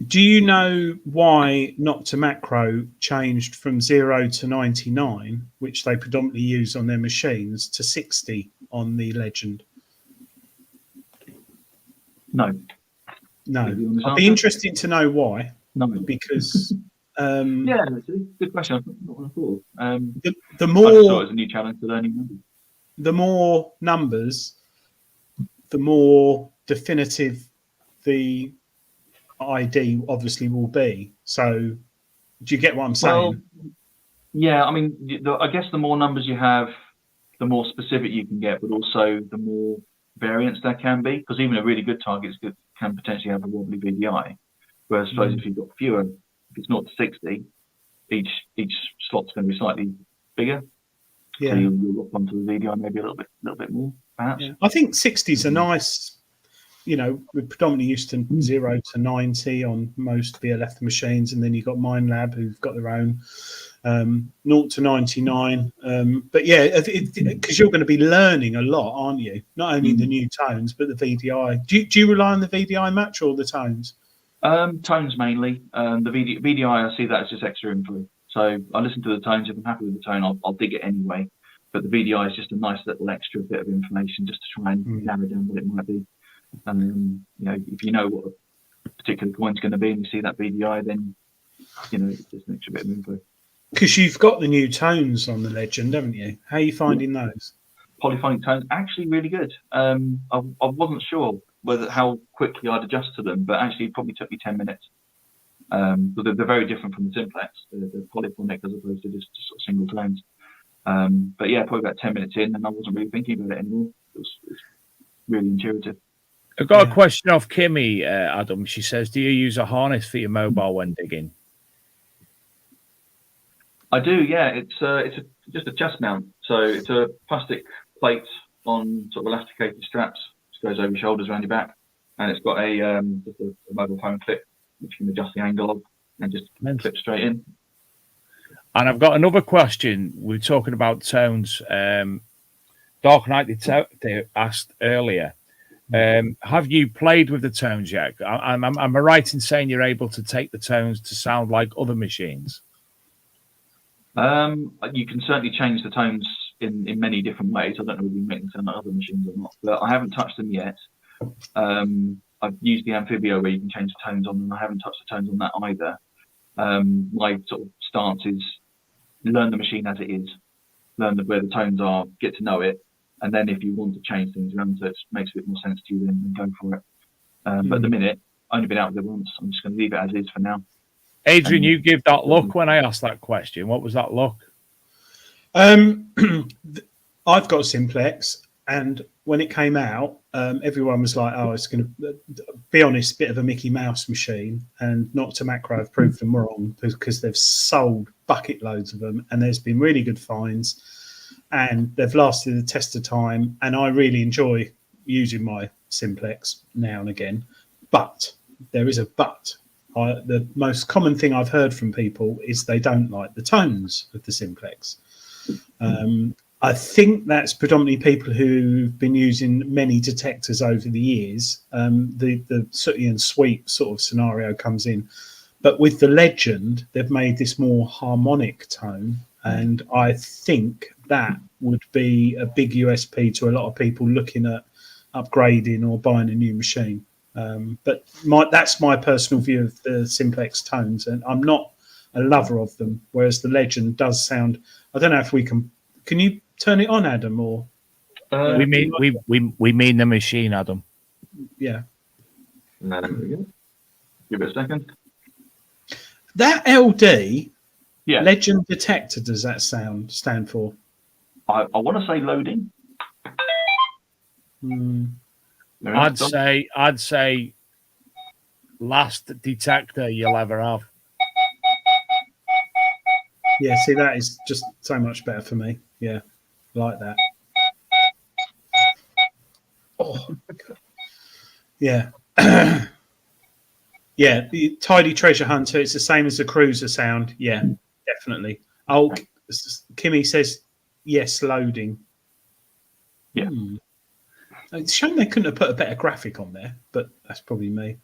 Do you know why Nokta Makro changed from 0 to 99, which they predominantly use on their machines, to 60 on the Legend? No. I'd be interested to know why. No. Because yeah, that's a good question. Not what I thought. The more I just thought it was a new challenge to learning numbers. The more numbers, the more definitive the ID obviously will be. So, do you get what I'm saying? Well, yeah, I mean, I guess the more numbers you have, the more specific you can get, but also the more variance there can be. Because even a really good target can potentially have a wobbly VDI. Whereas I suppose if you've got fewer, if it's 0 to 60, each slot's going to be slightly bigger. Yeah. So you'll look onto the VDI maybe a little bit more, perhaps. Yeah. I think 60s are nice. You know, we're predominantly used to 0 to 90 on most VLF machines, and then you've got MindLab who've got their own 0 to 99. But yeah, because you're going to be learning a lot, aren't you? Not only the new tones, but the VDI. Do you rely on the VDI much or the tones? Tones mainly. The VDI, I see that as just extra info. So I listen to the tones. If I'm happy with the tone, I'll dig it anyway. But the VDI is just a nice little extra bit of information just to try and narrow down what it might be. You know, if you know what a particular coin's going to be and you see that VDI, then, you know, it's just an extra bit of info. Because you've got the new tones on the Legend, haven't you? How are you finding those? Polyphonic tones, actually really good. I wasn't sure how quickly I'd adjust to them, but actually it probably took me 10 minutes. But they're very different from the simplex. They're polyphonic as opposed to just sort of single tones. But yeah, probably about 10 minutes in, and I wasn't really thinking about it anymore. It's really intuitive. I've got a question off Kimmy, Adam. She says, do you use a harness for your mobile when digging? I do, yeah. It's just a chest mount. So it's a plastic plate on sort of elasticated straps, which goes over your shoulders, around your back. And it's got just a mobile phone clip, which you can adjust the angle of and just clip straight in. And I've got another question. We're talking about tones. Dark Knight Detective asked earlier, have you played with the tones yet? Am I right in saying you're able to take the tones to sound like other machines? You can certainly change the tones in many different ways. I don't know if you make them sound like other machines or not, but I haven't touched them yet. I've used the Amphibio where you can change the tones on, and I haven't touched the tones on that either. My sort of stance is learn the machine as it is, learn where the tones are, get to know it, and then if you want to change things around so it makes a bit more sense to you, then go for it. But at the minute, I've only been out with it once. I'm just going to leave it as is for now. Adrian, you give that look when I asked that question. What was that look? I've got a simplex, and when it came out, everyone was like, "Oh, it's going to be honest, bit of a Mickey Mouse machine." And Nokta Makro have proved them wrong because they've sold bucket loads of them, and there's been really good finds, and they've lasted the test of time. And I really enjoy using my simplex now and again, but there is a but. The most common thing I've heard from people is they don't like the tones of the simplex. I think that's predominantly people who've been using many detectors over the years. The sooty and sweep sort of scenario comes in. But with the Legend, they've made this more harmonic tone. And I think that would be a big USP to a lot of people looking at upgrading or buying a new machine. But that's my personal view of the simplex tones. And I'm not a lover of them, whereas the Legend does sound... I don't know if we can you turn it on, Adam, or we mean the machine, Adam. Yeah. There we go. Give it a second. That LD, yeah, Legend Detector, does that stand for? I want to say loading. I'd say last detector you'll ever have. Yeah, see, that is just so much better for me. Yeah, like that. Oh, yeah. Yeah, the Tidy Treasure Hunter. It's the same as the Cruiser sound. Yeah, definitely. Oh, Kimmy says yes, loading. Yeah. It's a shame they couldn't have put a better graphic on there, but that's probably me.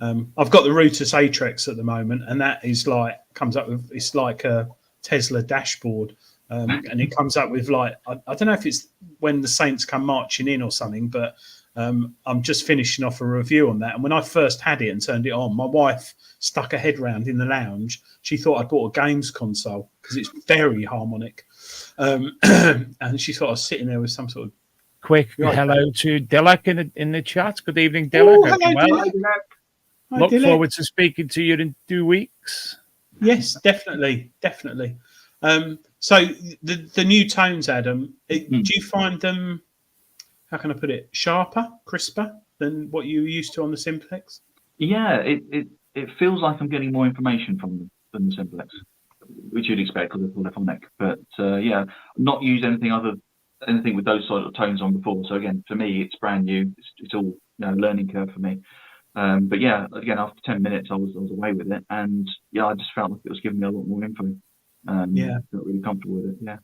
I've got the Rutus Atrex at the moment, and that is like comes up with it's like a Tesla dashboard, and it comes up with like I don't know if it's when the Saints come marching in or something, but I'm just finishing off a review on that. And when I first had it and turned it on, my wife stuck her head round in the lounge. She thought I'd bought a games console because it's very harmonic, and she thought I was sitting there with some sort of quick hello to D-Tekt in the chat. Good evening, D-Tekt. Hello, D-Tekt. Look forward to speaking to you in 2 weeks. Yes, definitely. So the new tones, Adam, do you find them, how can I put it, sharper, crisper than what you were used to on the Simplex? Yeah, it feels like I'm getting more information from the Simplex, which you'd expect because it's polyphonic. But yeah, not used anything with those sort of tones on before. So again, for me, it's brand new. It's all learning curve for me. But yeah, again, after 10 minutes, I was away with it, and yeah, I just felt like it was giving me a lot more info. Yeah, felt really comfortable with it. Yeah.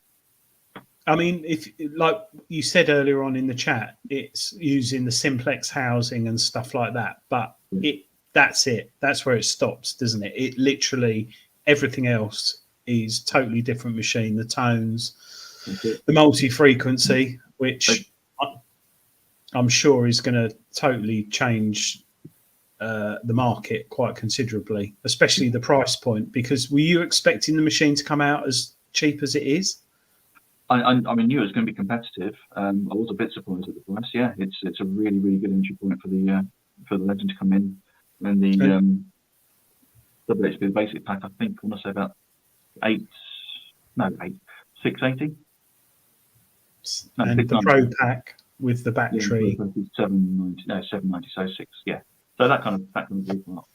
I mean, if like you said earlier on in the chat, it's using the Simplex housing and stuff like that, but that's it. That's where it stops, doesn't it? It literally everything else is totally different machine. The tones, the multi-frequency, which I'm sure is going to totally change the market quite considerably, especially the price point. Because were you expecting the machine to come out as cheap as it is? I knew it was going to be competitive. I was a bit surprised at the price. Yeah, it's a really, really good entry point for the Legend to come in, and the WHP basic pack. I think I want to say about 680. No, and the Pro pack with the battery, 790. So 6. Yeah, so that kind of big part.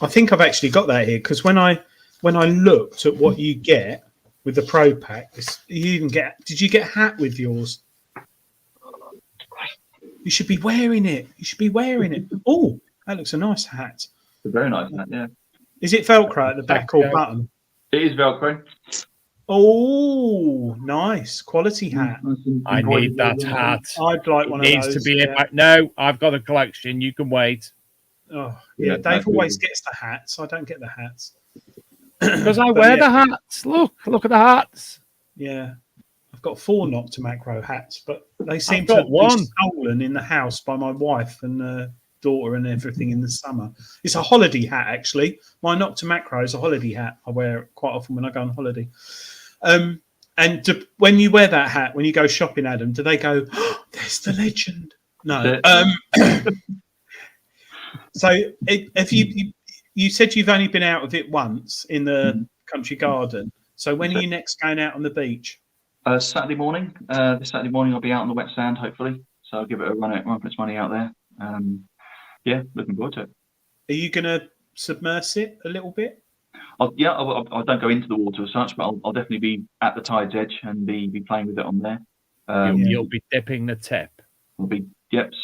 I think I've actually got that here because when I looked at what you get with the Pro pack, you even did you get a hat with yours? You should be wearing it. Oh, that looks a nice hat. It's a very nice hat, yeah. Is it Velcro at the back or button? It is Velcro. Oh, nice. Quality hat. I need that hat. I'd like one of those. It needs to be in my... No, I've got a collection. You can wait. Oh, yeah. Dave always gets the hats. I don't get the hats. Because I wear the hats. Look at the hats. Yeah. I've got 4 Nokta Makro hats, but they seem to be stolen in the house by my wife and daughter and everything in the summer. It's a holiday hat, actually. My Nokta Makro is a holiday hat. I wear it quite often when I go on holiday. When you wear that hat, when you go shopping, Adam, do they go, oh, there's the Legend? No. So if you said you've only been out of it once in the country garden. So when are you next going out on the beach? Saturday morning. This Saturday morning I'll be out on the wet sand, hopefully. So I'll give it a run for its money out there. Yeah, looking forward to it. Are you going to submerge it a little bit? I don't go into the water as such, but I'll definitely be at the tide's edge and be playing with it on there. You'll be dipping the tip. I'll be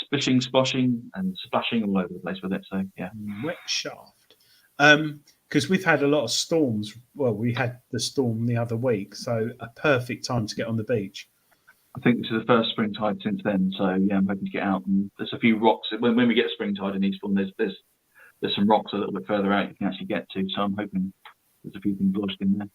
splishing, splashing, and splashing all over the place with it. So yeah, wet shaft. Because we've had a lot of storms. Well, we had the storm the other week, so a perfect time to get on the beach. I think this is the first spring tide since then. So yeah, I'm hoping to get out. And there's a few rocks when we get spring tide in Eastbourne. There's some rocks a little bit further out you can actually get to. So I'm hoping there's a few things lodged in there.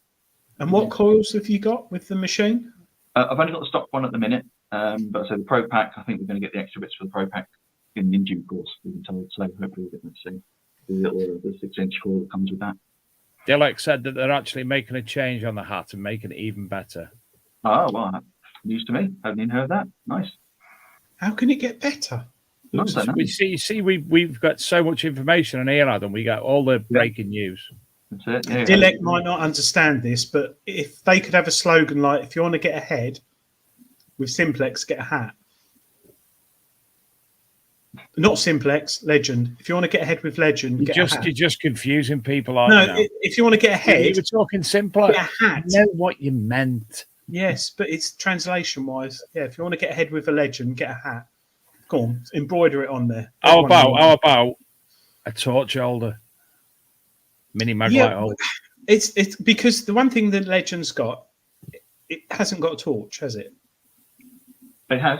And what coils have you got with the machine? I've only got the stock one at the minute, but so the Pro Pack, I think we're going to get the extra bits for the Pro Pack in due course. We've been told, so hopefully we'll get to see the 6-inch coil that comes with that. D-Tekt said that they're actually making a change on the hat and making it even better. Oh well, news to me. Haven't even heard that. Nice. How can it get better? We see, we've got so much information on here, Adam. We got all the breaking news. That's it. Yeah, D-Tekt might not understand this, but if they could have a slogan like, if you want to get ahead with Simplex, get a hat. Not Simplex, Legend. If you want to get ahead with Legend, get a hat. You're just confusing people, aren't you? If you want to get ahead... You were talking Simplex. Get a hat. I know what you meant. Yes, but it's translation-wise. Yeah, if you want to get ahead with a Legend, get a hat. Go on, embroider it on there. How about a torch holder? Mini mag light hole. It's because the one thing the Legend's got, it hasn't got a torch, has it? It has.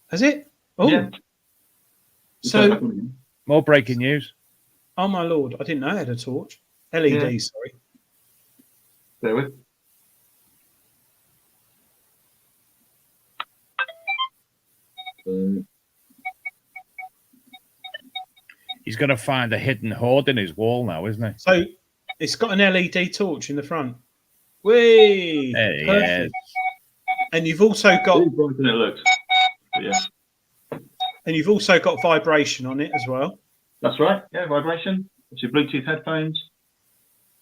Has it? Oh, Yeah. So more breaking news. Oh my lord! I didn't know it had a torch. LED, sorry. Bear with. He's going to find a hidden hoard in his wall now, isn't he? So it's got an LED torch in the front. Whee! Yes. And you've also got. It looks. But yeah. And you've also got vibration on it as well. That's right. Yeah, vibration. It's your Bluetooth headphones.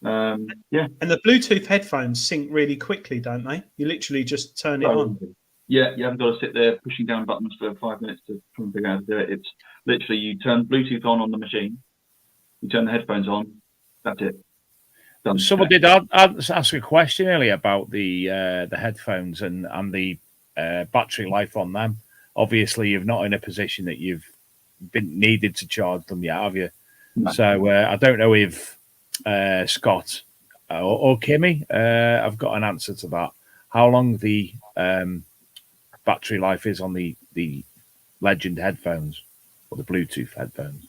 Yeah. And the Bluetooth headphones sync really quickly, don't they? You literally just turn it on. Yeah, you haven't got to sit there pushing down buttons for 5 minutes to try and figure out how to do it. It's literally you turn Bluetooth on the machine, you turn the headphones on, that's it. Done. Someone did ask a question earlier about the headphones and the battery life on them. Obviously, you're not in a position that you've been needed to charge them yet, have you? No. So I don't know if Scott or Kimmy have got an answer to that. How long the battery life is on the Legend headphones or the Bluetooth headphones?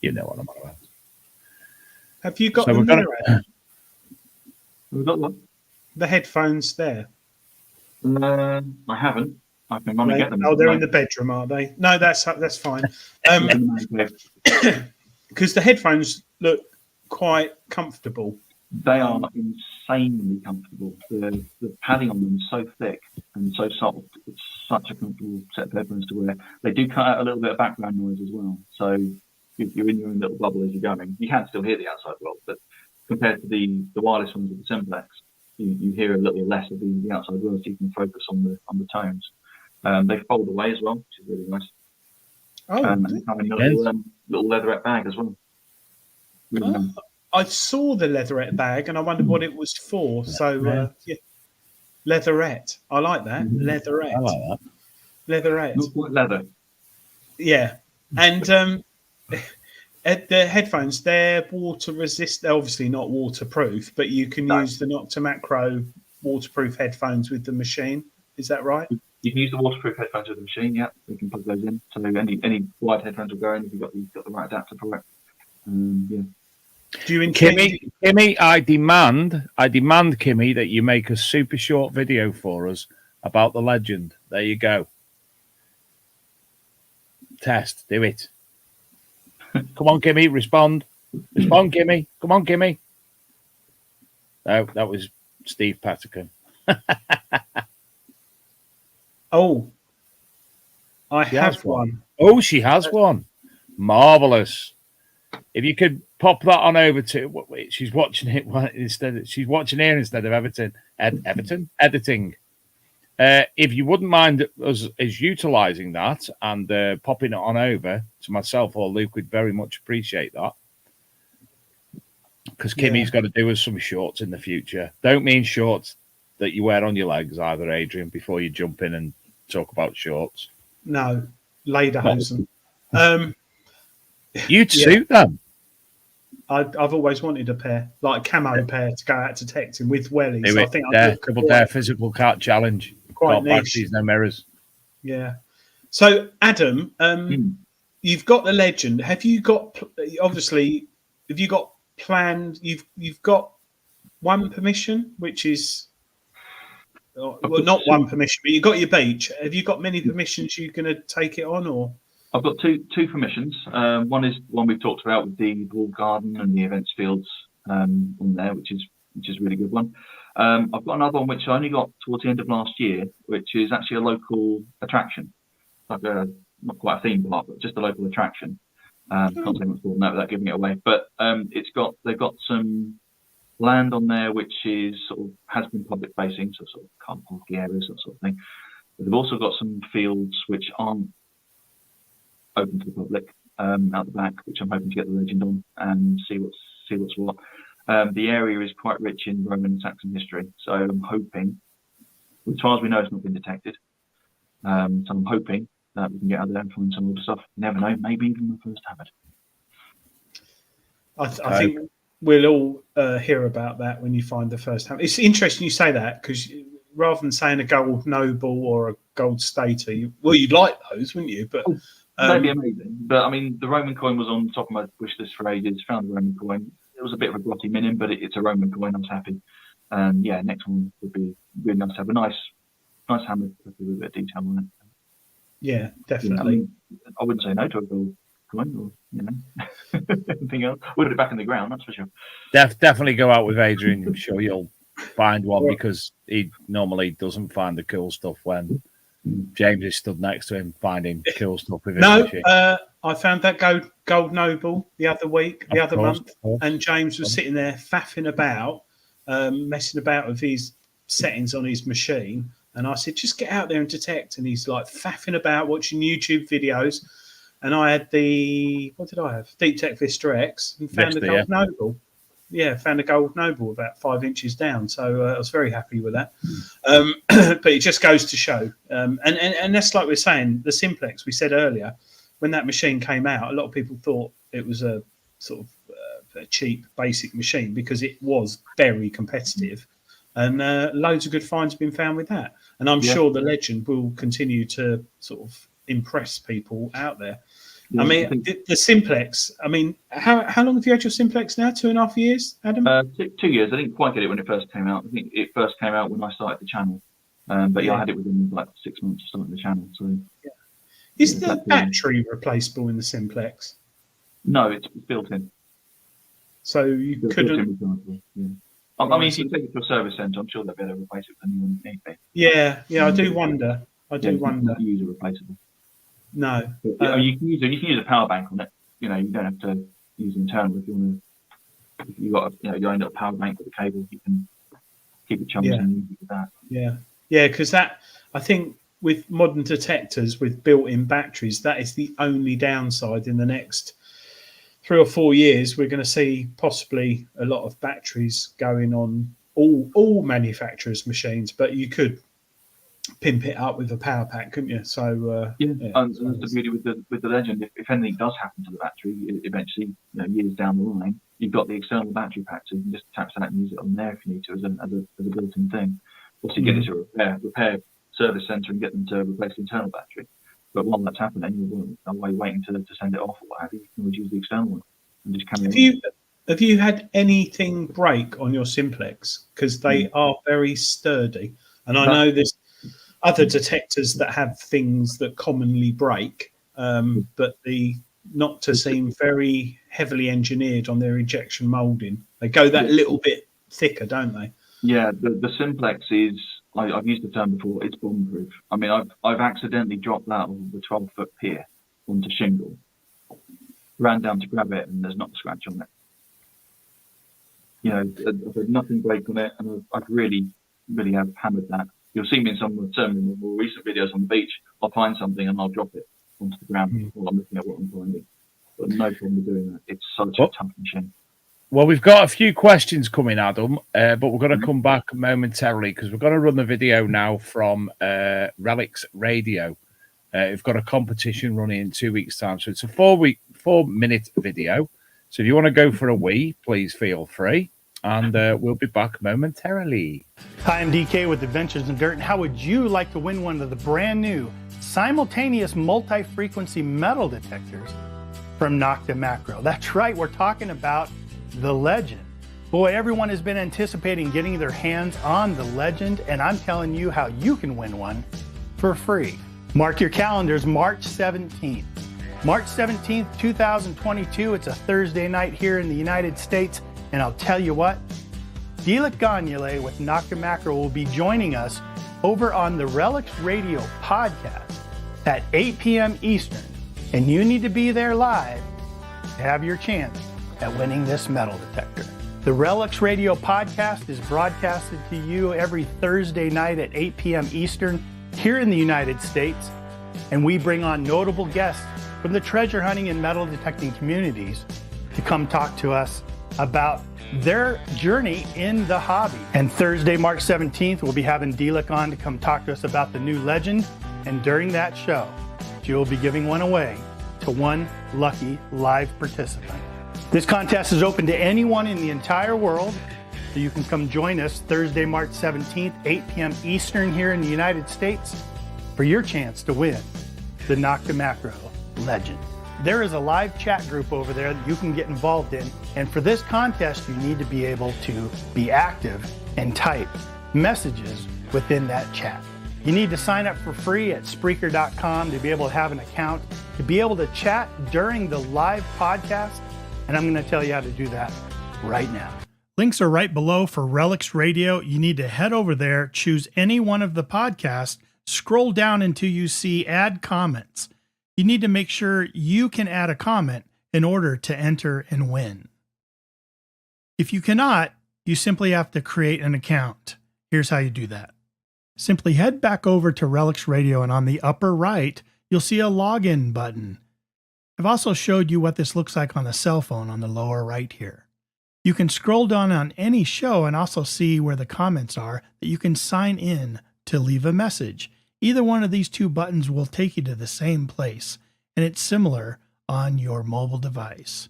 You know what I'm about. Have you got so we've got what? The headphones there? I haven't. I've been running to get them. Oh, they're in the bedroom, are they? No, that's fine. Because the headphones look quite comfortable. They are insanely comfortable. The padding on them is so thick and so soft. It's such a comfortable set of headphones to wear. They do cut out a little bit of background noise as well. So you're in your own little bubble as you're going. You can still hear the outside world, but compared to the wireless ones with the Simplex, you hear a little less of the outside world, so you can focus on the tones. They fold away as well, which is really nice. Oh, and having a little leatherette bag as well. Really nice. I saw the leatherette bag and I wondered what it was for. So, yeah, leatherette. I like that. Leatherette. I like that. Leatherette. Not quite leather. Yeah. And the headphones, they're water resist. They're obviously not waterproof, but you can use the Nokta Makro waterproof headphones with the machine. Is that right? You can use the waterproof headphones with the machine, yeah. You can plug those in. So any wired headphones will go in if you've got the right adapter for it. Yeah. Do you intend Kimmy, I demand, Kimmy, that you make a super short video for us about the Legend. There you go. Test, do it. Come on, Kimmy, respond. Respond, Kimmy. Come on, Kimmy. No, that was Steve Patterson. Oh, I have one. Oh, she has one. Marvelous. If you could pop that on over to, she's watching it instead. She's watching here instead of editing. If you wouldn't mind us utilising that and popping it on over to myself or Luke, we'd very much appreciate that. Because Kimmy's got to do us some shorts in the future. Don't mean shorts that you wear on your legs either, Adrian, before you jump in and talk about shorts. No, lederhosen. You'd suit them. I've always wanted a pair, like a camo pair, to go out to texting with wellies. I think Double Dare Physical Cat Challenge. Quite niche. No mirrors. Yeah. So, Adam, you've got the Legend. Have you got planned? You've got one permission, which is not one permission, but you've got your beach. Have you got many permissions you're going to take it on, or? I've got two permissions. One is one we've talked about with the walled garden and the events fields on there, which is a really good one. I've got another one which I only got towards the end of last year, which is actually a local attraction, like not quite a theme park, but just a local attraction. Can't say much more than that without giving it away. But they've got some land on there which is has been public facing, so sort of car parking areas, that sort of thing. But they've also got some fields which aren't open to the public out the back, which I'm hoping to get the Legend on and see what's what. The area is quite rich in Roman and Saxon history, so I'm hoping, as far as we know, it's not been detected. So I'm hoping that we can get out there and find some older stuff. You never know, maybe even the first habit. I think we'll all hear about that when you find the first hammer. It's interesting you say that, because rather than saying a gold noble or a gold stater, you'd like those, wouldn't you? But that'd be amazing. But I mean, the Roman coin was on top of my wish list for ages. Found the Roman coin. It was a bit of a grotty minion, but it's a Roman coin. I was happy. Yeah, next one would be really nice to have a nice hammer with a bit of detail on it. Yeah, definitely. Yeah, I mean, I wouldn't say no to a gold coin, or anything else. We'll put it back in the ground, that's for sure. Definitely go out with Adrian. I'm sure you'll find one, because he normally doesn't find the cool stuff when James is stood next to him finding cool stuff with his machine. I found that gold noble the other month, and James was sitting there faffing about, messing about with his settings on his machine, and I said, just get out there and detect. And he's like faffing about watching YouTube videos, and I had what did I have? D-Tekt Vista X, and found the gold noble. Yeah, found a gold noble about 5 inches down. So I was very happy with that. But it just goes to show. And that's like we're saying, the Simplex, we said earlier, when that machine came out, a lot of people thought it was a sort of a cheap, basic machine, because it was very competitive. And loads of good finds have been found with that. And I'm sure the Legend will continue to sort of impress people out there. Yeah, I mean, the Simplex, I mean, how long have you had your Simplex now? 2.5 years, Adam? 2 years. I didn't quite get it when it first came out. I think it first came out when I started the channel. But I had it within like 6 months of starting the channel. So, is the battery replaceable in the Simplex? No, it's built in. So you couldn't. I mean, if you take it to a service centre, I'm sure they'll be able to replace it with a new one if need be. Yeah, I do wonder. You can use a replaceable. No, but, you can use a power bank on it. You don't have to use internal if you want to. If you've got your own little power bank with a cable, you can keep it charged and use it with that. Yeah, because that, I think, with modern detectors with built-in batteries, that is the only downside. In the next 3 or 4 years, we're going to see possibly a lot of batteries going on all manufacturers' machines, but you could pimp it up with a power pack, couldn't you? So and that's the beauty with the Legend. If anything does happen to the battery, eventually, years down the line, you've got the external battery pack, so you can just tap that and use it on there if you need to as a built-in thing. Also, get it to a repair service centre and get them to replace the internal battery. But while that's happening, while you're waiting to send it off or what have you, you can always use the external one and just carry on. Have you had anything break on your Simplex? Because they are very sturdy, and I know there's other detectors that have things that commonly break, but the Nokta seem very heavily engineered on their injection moulding. They go that little bit thicker, don't they? Yeah, the Simplex is, I've used the term before, it's bomb-proof. I mean, I've accidentally dropped that on the 12-foot pier onto shingle, ran down to grab it, and there's not a scratch on it. I've had nothing break on it, and I've really, really have hammered that. You'll see me in some of the more recent videos on the beach. I'll find something and I'll drop it onto the ground while I'm looking at what I'm finding. But no problem with doing that. It's such a tough machine. Well, we've got a few questions coming, Adam, but we're going to come back momentarily because we're going to run the video now from Relics Radio. We've got a competition running in 2 weeks' time. So it's a 4-minute video. So if you want to go for a wee, please feel free. And we'll be back momentarily. Hi, I'm DK with Adventures in Dirt. And how would you like to win one of the brand new simultaneous multi-frequency metal detectors from Nokta Makro? That's right, we're talking about the Legend. Boy, everyone has been anticipating getting their hands on the Legend, and I'm telling you how you can win one for free. Mark your calendars, March 17th. March 17th, 2022. It's a Thursday night here in the United States. And I'll tell you what, D-Tekt with Nokta Makro will be joining us over on the Relics Radio podcast at 8 p.m. Eastern. And you need to be there live to have your chance at winning this metal detector. The Relics Radio podcast is broadcasted to you every Thursday night at 8 p.m. Eastern here in the United States. And we bring on notable guests from the treasure hunting and metal detecting communities to come talk to us about their journey in the hobby. And Thursday, March 17th, we'll be having D-Tekt on to come talk to us about the new Legend. And during that show, you'll be giving one away to one lucky live participant. This contest is open to anyone in the entire world, so you can come join us Thursday, March 17th, 8 p.m. Eastern here in the United States for your chance to win the Nokta Makro Legend. There is a live chat group over there that you can get involved in, and for this contest, you need to be able to be active and type messages within that chat. You need to sign up for free at Spreaker.com to be able to have an account, to be able to chat during the live podcast, and I'm going to tell you how to do that right now. Links are right below for Relics Radio. You need to head over there, choose any one of the podcasts, scroll down until you see add comments. You need to make sure you can add a comment in order to enter and win. If you cannot, you simply have to create an account. Here's how you do that. Simply head back over to Relics Radio, and on the upper right, you'll see a login button. I've also showed you what this looks like on the cell phone on the lower right here. You can scroll down on any show and also see where the comments are that you can sign in to leave a message. Either one of these two buttons will take you to the same place, and it's similar on your mobile device.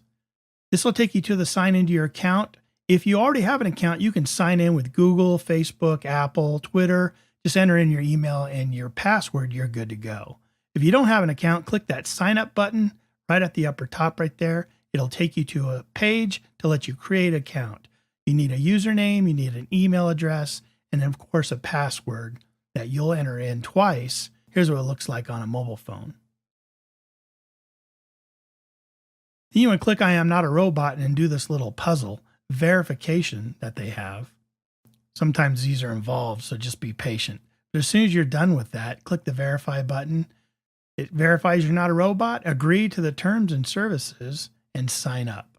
This will take you to the sign into your account. If you already have an account, you can sign in with Google, Facebook, Apple, Twitter. Just enter in your email and your password, you're good to go. If you don't have an account, click that sign up button right at the upper top right there. It'll take you to a page to let you create an account. You need a username, you need an email address, and then of course a password that you'll enter in twice. Here's what it looks like on a mobile phone. Then you want to click I am not a robot and do this little puzzle verification that they have. Sometimes these are involved, so just be patient. But as soon as you're done with that, click the verify button. It verifies you're not a robot, agree to the terms and services, and sign up.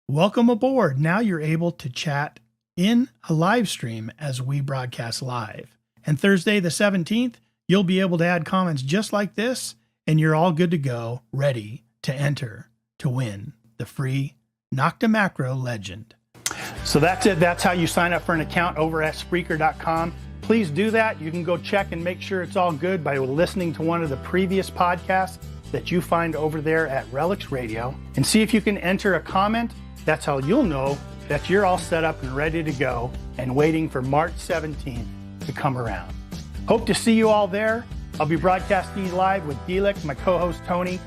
Welcome aboard. Now you're able to chat in a live stream as we broadcast live. And Thursday the 17th, you'll be able to add comments just like this, and you're all good to go, ready to enter to win the free Nokta Makro Legend. So that's it. That's how you sign up for an account over at Spreaker.com. Please do that. You can go check and make sure it's all good by listening to one of the previous podcasts that you find over there at Relics Radio, and see if you can enter a comment. That's how you'll know that you're all set up and ready to go and waiting for March 17th to come around. Hope to see you all there. I'll be broadcasting live with D-Tekt, my co-host Tony,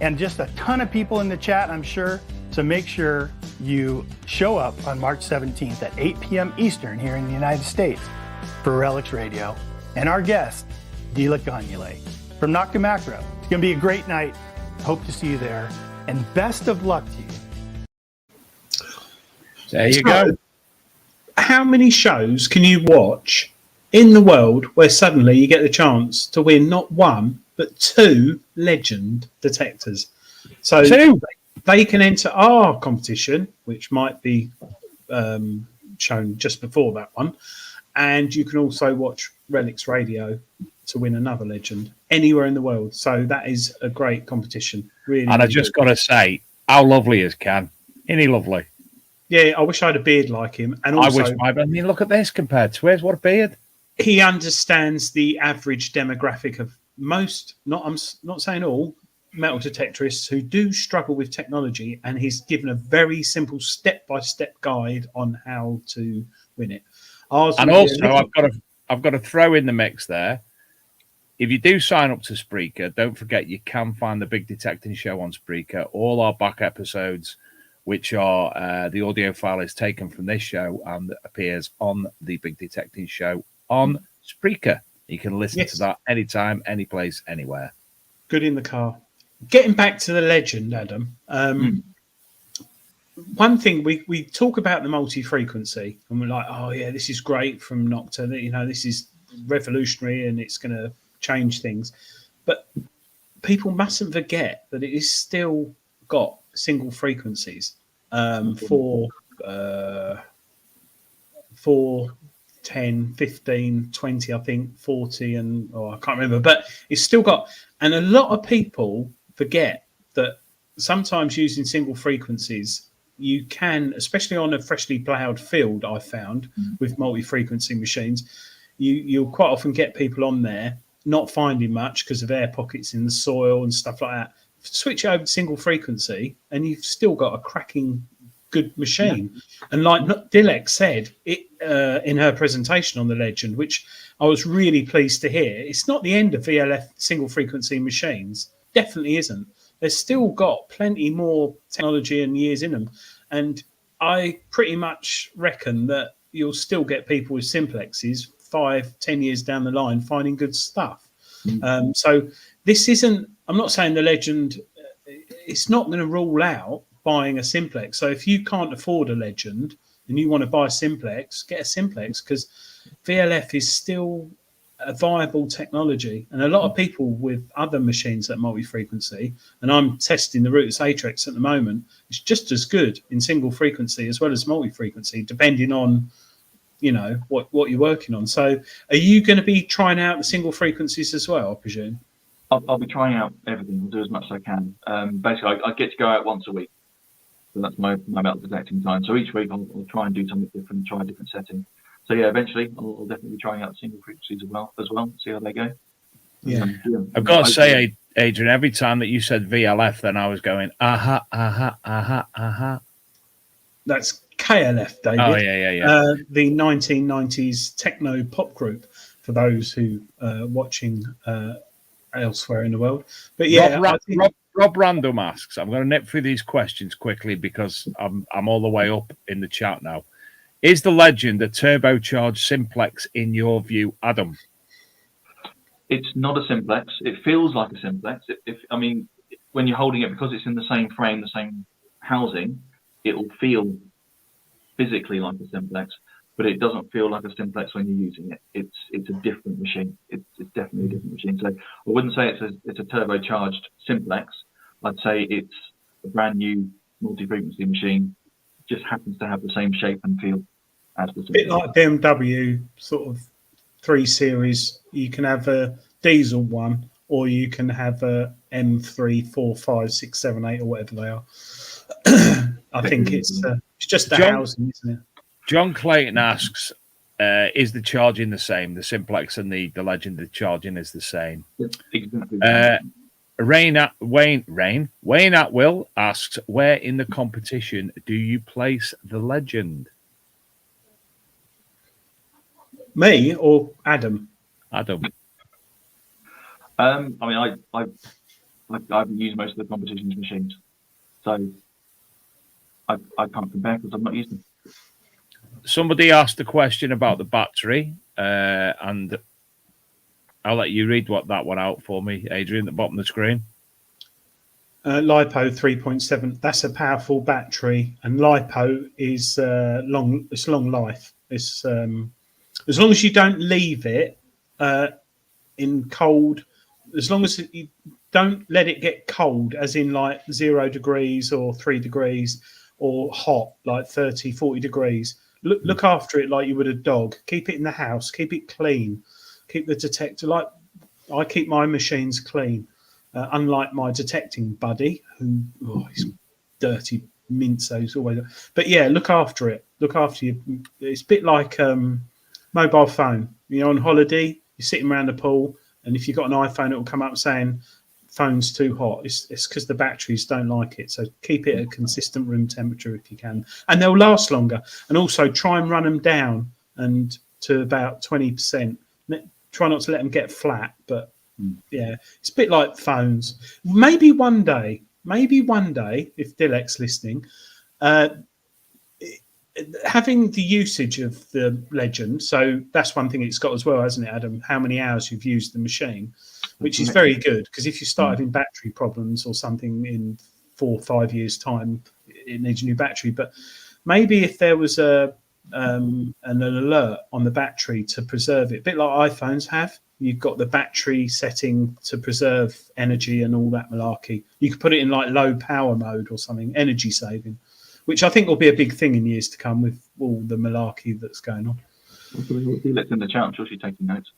and just a ton of people in the chat, I'm sure. So make sure you show up on March 17th at 8 p.m. Eastern here in the United States for Relics Radio and our guest, D-Tekt from Nokta Makro. It's going to be a great night. Hope to see you there, and best of luck to you. There you go. How many shows can you watch in the world where suddenly you get the chance to win not one, but two legend detectors? So two. They can enter our competition, which might be shown just before that one. And you can also watch Relics Radio to win another legend anywhere in the world. So that is a great competition. Really. And I just got to say, how lovely is Can? Isn't he lovely? Yeah, I wish I had a beard like him. And also, I mean, look at this compared to his. What a beard. He understands the average demographic of most, I'm not saying all, metal detectorists who do struggle with technology, and he's given a very simple step-by-step guide on how to win it. And also, I've got to throw in the mix there. If you do sign up to Spreaker, don't forget you can find the Big Detecting Show on Spreaker. All our back episodes, which are the audio file is taken from this show and appears on the Big Detecting Show on Spreaker. You can listen to that anytime, any place, anywhere. Good in the car. Getting back to the legend, Adam. One thing we talk about the multi-frequency, and we're like, oh yeah, this is great from Nokta. You know, this is revolutionary and it's going to change things. But people mustn't forget that it is still got single frequencies for 10, 15, 20, I think 40, and I can't remember. But it's still got, and a lot of people forget that sometimes using single frequencies, you can, especially on a freshly ploughed field, I found with multi-frequency machines, you'll quite often get people on there not finding much because of air pockets in the soil and stuff like that, switch it over to single frequency, and you've still got a cracking good machine. Yeah. And like D-Tekt said it in her presentation on the Legend, which I was really pleased to hear, it's not the end of VLF single frequency machines. Definitely isn't. They've still got plenty more technology and years in them. And I pretty much reckon that you'll still get people with simplexes 5-10 years down the line finding good stuff. So this isn't, I'm not saying the Legend, it's not going to rule out buying a simplex. So if you can't afford a Legend and you want to buy a simplex, get a simplex, because VLF is still a viable technology. And a lot of people with other machines at multi-frequency, and I'm testing the Rootus Atrix at the moment, it's just as good in single frequency as well as multi-frequency, depending on, you know, what you're working on. So are you going to be trying out the single frequencies as well, I presume? I'll be trying out everything. I'll do as much as I can. Basically, I get to go out once a week. So that's my metal detecting time. So each week I'll try and do something different, try a different setting. So yeah, eventually I'll definitely be trying out single frequencies as well, see how they go. Yeah. I've got to say, Adrian, every time that you said VLF, then I was going, aha. That's KLF, David. Oh, yeah. The 1990s techno pop group, for those who are watching elsewhere in the world. But yeah, Rob Random asks, I'm going to nip through these questions quickly because I'm all the way up in the chat now. Is the Legend a turbocharged simplex in your view, Adam? It's not a simplex. It feels like a simplex. I mean, when you're holding it, because it's in the same frame, the same housing, it will feel physically like a simplex, but it doesn't feel like a simplex when you're using it. It's a different machine. It's definitely a different machine. So I wouldn't say it's a turbocharged simplex. I'd say it's a brand new multi-frequency machine. Just happens to have the same shape and feel as the simplex. A bit like BMW sort of 3 Series. You can have a diesel one, or you can have a M3, 4, 5, 6, 7, 8, or whatever they are. I think it's just the housing, isn't it? John Clayton asks, is the charging the same? The simplex and the Legend, the charging is the same. Exactly. Wayne Atwill asks, where in the competition do you place the Legend? Me or Adam? Adam. I mean, I haven't used most of the competition's machines, so I can't compare because I've not used them. Somebody asked a question about the battery, and I'll let you read that one out for me, Adrian, at the bottom of the screen. LiPo 3.7. That's a powerful battery, and LiPo is long. It's long life. It's as long as you don't leave it in cold. As long as you don't let it get cold, as in like 0 degrees or 3 degrees, or hot like 30, 40 degrees. Look after it like you would a dog. Keep it in the house. Keep it clean. Keep the detector, like I keep my machines clean. Unlike my detecting buddy, who he's dirty mince's always. But yeah, look after it. Look after you. It's a bit like mobile phone. You're on holiday, you're sitting around the pool, and if you've got an iPhone, it will come up saying phone's too hot. It's because the batteries don't like it. So keep it at a consistent room temperature if you can, and they'll last longer. And also try and run them down and to about 20%. Try not to let them get flat, but yeah, it's a bit like phones. Maybe one day, if D-Tekt's listening, having the usage of the Legend. So that's one thing it's got as well, hasn't it, Adam? How many hours you've used the machine, which is very good, because if you start having battery problems or something in 4 or 5 years' time, it needs a new battery. But maybe if there was an alert on the battery to preserve it, a bit like iPhones have. You've got the battery setting to preserve energy and all that malarkey. You could put it in like low power mode or something, energy saving, which I think will be a big thing in years to come with all the malarkey that's going on. Let's in the chat. I'm sure she's taking notes.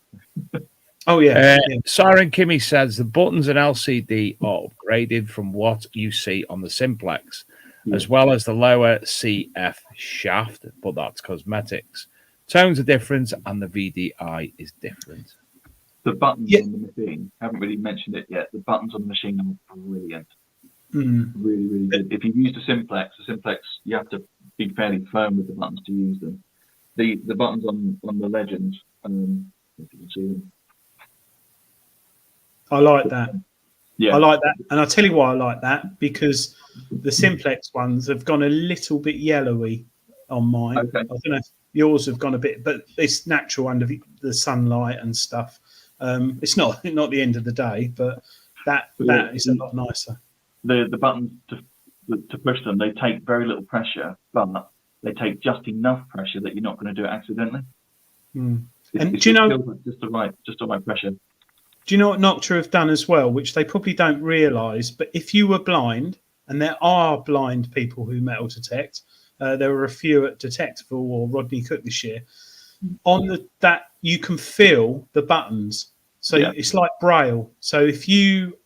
Oh yeah. Siren Kimmy says the buttons and LCD are upgraded from what you see on the simplex, as well as the lower CF shaft, but that's cosmetics. Tones are different and the VDI is different. The buttons on the machine, haven't really mentioned it yet. The buttons on the machine are brilliant. Really, really good. If you use the simplex, you have to be fairly firm with the buttons to use them. The buttons on the Legend, if you can see them. I like that. Yeah, I like that, and I'll tell you why I like that, because the simplex ones have gone a little bit yellowy on mine. Okay. I don't know if yours have gone a bit, but it's natural under the sunlight and stuff. It's not the end of the day, but that is a lot nicer. The buttons to push them, they take very little pressure, but they take just enough pressure that you're not going to do it accidentally. And It's do you know just the right pressure? Do you know what Nokta have done as well, which they probably don't realise? But if you were blind, and there are blind people who metal detect, there were a few at Detectable or Rodney Cook this year. That you can feel the buttons, so it's like Braille. So if you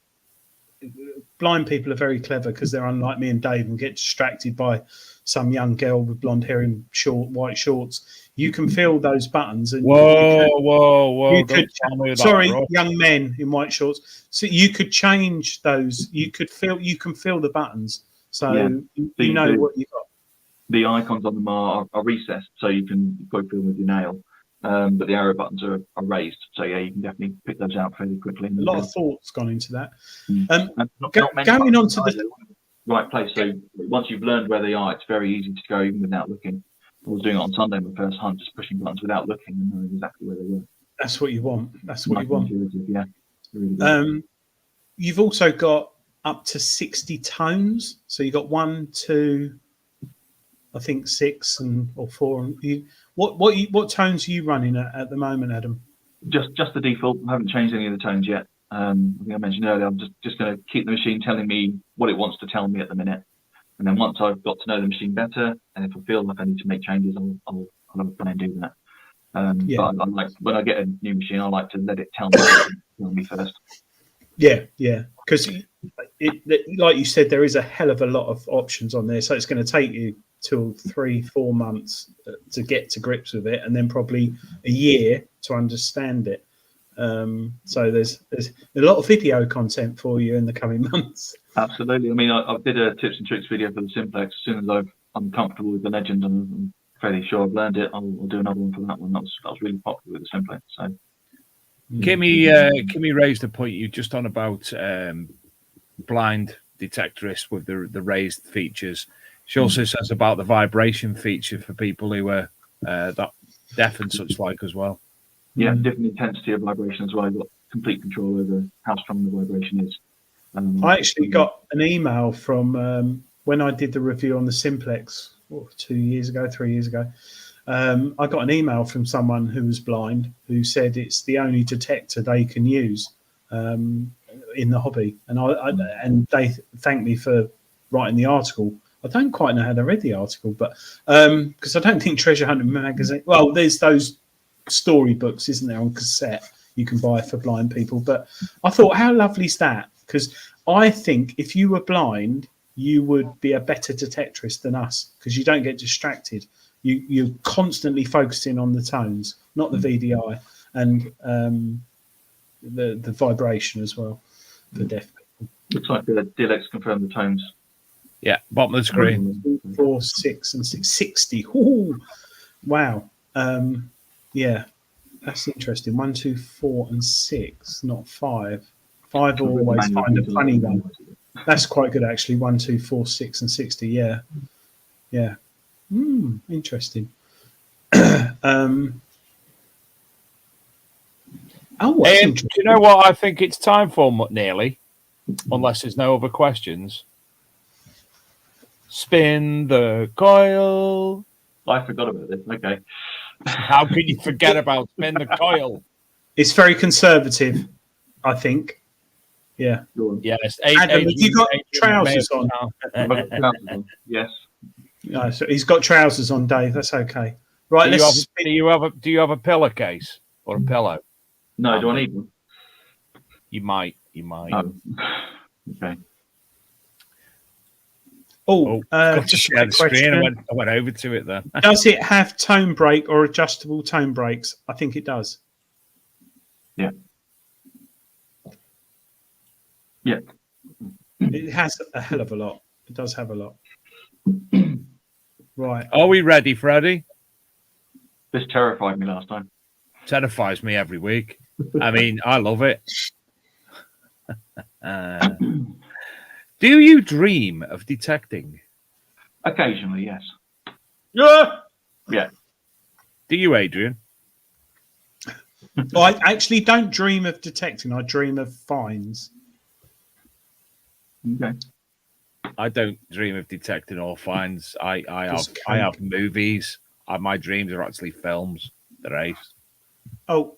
blind people are very clever because they're unlike me and Dave and get distracted by some young girl with blonde hair in white shorts. You can feel those buttons. And whoa! Young men in white shorts. So you could change those. You can feel the buttons. So you know what you got. The icons on them are recessed, so you can go through them with your nail. But the arrow buttons are raised, so you can definitely pick those out fairly quickly. A lot of thought's gone into that. Going on to the right place. So once you've learned where they are, it's very easy to go even without looking. I was doing it on Sunday, my first hunt, just pushing buttons without looking and knowing exactly where they were. That's what you want. Yeah. Really you've also got up to 60 tones. So you got 1, 2, I think 6 or 4. What tones are you running at the moment, Adam? Just the default. I haven't changed any of the tones yet. I think I mentioned earlier, I'm just going to keep the machine telling me what it wants to tell me at the minute. And then once I've got to know the machine better, and if I feel like I need to make changes, I'll have a plan doing that. But I like, when I get a new machine, I like to let it tell me first. Yeah. Because like you said, there is a hell of a lot of options on there. So it's going to take you till 3-4 months to get to grips with it, and then probably a year to understand it. So there's a lot of video content for you in the coming months. Absolutely. I mean, I did a tips and tricks video for the simplex. As soon as I'm comfortable with the Legend and I'm fairly sure I've learned it, I'll do another one for that one. That was really popular with the simplex. So Kimmy raised a point you just on about blind detectorists with the raised features. She also says about the vibration feature for people who are that deaf and such like as well. Yeah, different intensity of vibration as well. You've got complete control over how strong the vibration is. I actually got an email from when I did the review on the simplex 3 years ago. I got an email from someone who was blind who said it's the only detector they can use in the hobby, and they thanked me for writing the article. I don't quite know how they read the article, but because I don't think Treasure Hunter magazine. Well, there's those storybooks, isn't there, on cassette you can buy for blind people. But I thought, how lovely is that? Because I think if you were blind, you would be a better detectorist than us, because you don't get distracted. You're constantly focusing on the tones, not the VDI, and the vibration as well for deaf people. Looks like the D-Tekt confirmed the tones. Yeah, bottom of the screen. 2, 4, 6, and 6. 60. Ooh, wow. Yeah, that's interesting. 1, 2, 4, and 6, not 5. 5 always find a funny one. That's quite good, actually. 1, 2, 4, 6, and 60. Yeah. Interesting. That's interesting. Do you know what I think it's time for, nearly? Unless there's no other questions. Spin the coil. I forgot about this. Okay. How can you forget about spin the coil? It's very conservative, I think. Yeah. Yes. Adam, have you got trousers on? Yes. No, so he's got trousers on, Dave. That's okay. Right. Do you have a pillowcase or a pillow? No. Do I need one? You might. Oh. Okay. Just share the screen. I went over to it then. Does it have tone break or adjustable tone breaks? I think it does. Yeah. It has a hell of a lot. It does have a lot. Right. Are we ready, Freddie? This terrified me last time. Terrifies me every week. I mean, I love it. Do you dream of detecting? Occasionally, yes. Yeah. Do you, Adrian? I actually don't dream of detecting. I dream of finds. Okay. I don't dream of detecting or finds. I Just have movies. My dreams are actually films. They're ace. Oh,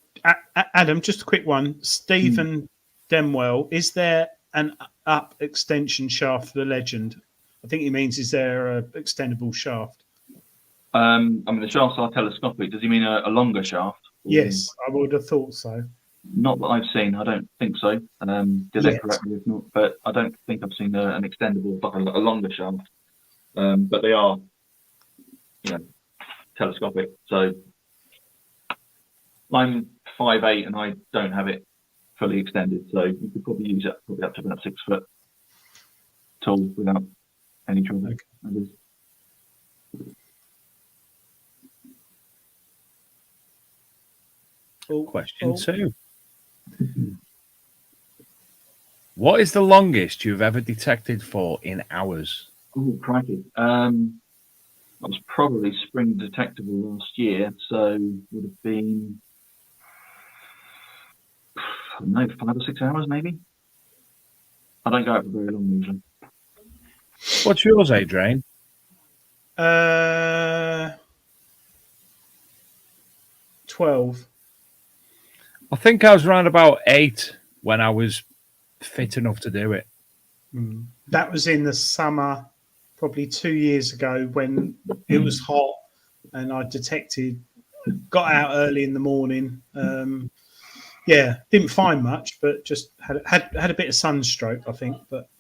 Adam, just a quick one. Stephen Demwell, is there an up extension shaft for the Legend? I think he means, is there a extendable shaft? I mean, the shafts are telescopic. Does he mean a longer shaft? Yes, I would have thought so. Not that I've seen. I don't think so. Did they correct me if not? But I don't think I've seen an extendable, but a longer shaft. But they are, telescopic. So I'm 5'8" and I don't have it fully extended. So you could probably use it probably up to about 6 foot tall without any trouble. Okay. Question 2. What is the longest you've ever detected for in hours? Oh, crikey. That was probably spring detectable last year, so would have been, I don't know, 5 or 6 hours maybe. I don't go out for very long usually. What's yours, Adrian? 12. I think I was around about 8 when I was fit enough to do it. That was in the summer, probably 2 years ago, when it was hot, and I detected. Got out early in the morning. Didn't find much, but just had a bit of sunstroke, I think. But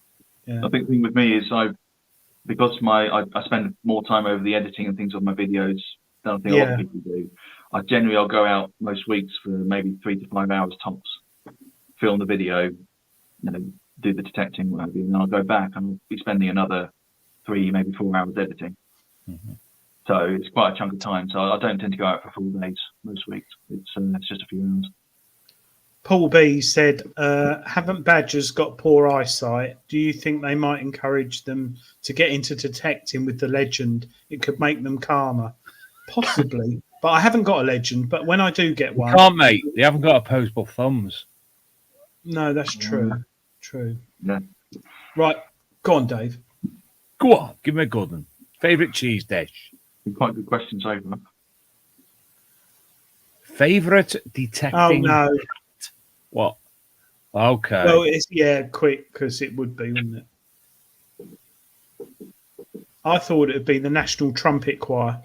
yeah, I think the thing with me is because I spend more time over the editing and things on my videos than I think a lot of people do. I'll go out most weeks for maybe 3 to 5 hours tops, film the video, do the detecting, what have you, and then I'll go back and I'll be spending another 3, maybe 4 hours editing. Mm-hmm. So it's quite a chunk of time. So I don't tend to go out for full days most weeks. It's just a few hours. Paul B said, haven't badgers got poor eyesight? Do you think they might encourage them to get into detecting with the Legend? It could make them calmer. Possibly. But I haven't got a Legend. But when I do get one... You can't, mate. They haven't got opposable thumbs. No, that's true. True. Yeah. Right. Go on, Dave. Go on. Give me a good one. Favourite cheese dish? Quite good questions over. Favourite detecting... Oh, no. What? Okay. Well, it's quick, because it would be, wouldn't it? I thought it would be the National Trumpet Choir.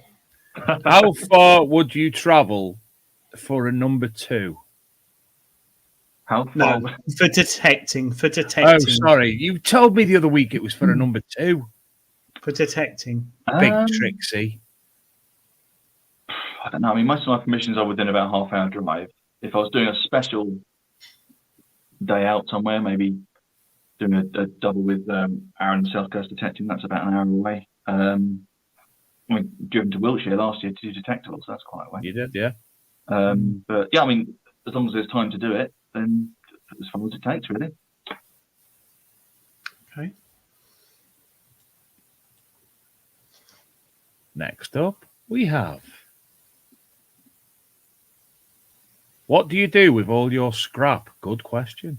How far would you travel for a number 2? How far? No, for detecting. Oh, sorry. You told me the other week it was for a number 2. For detecting. Big Trixie. I don't know. I mean, most of my permissions are within about half-hour drive. If I was doing a special day out somewhere, maybe doing a double with Aaron and South Coast detecting, that's about an hour away. I mean, driven to Wiltshire last year to do detectables, so that's quite a way. You did, yeah. But yeah, I mean, as long as there's time to do it, then as far as it takes, really. Okay. Next up, we have... What do you do with all your scrap? Good question.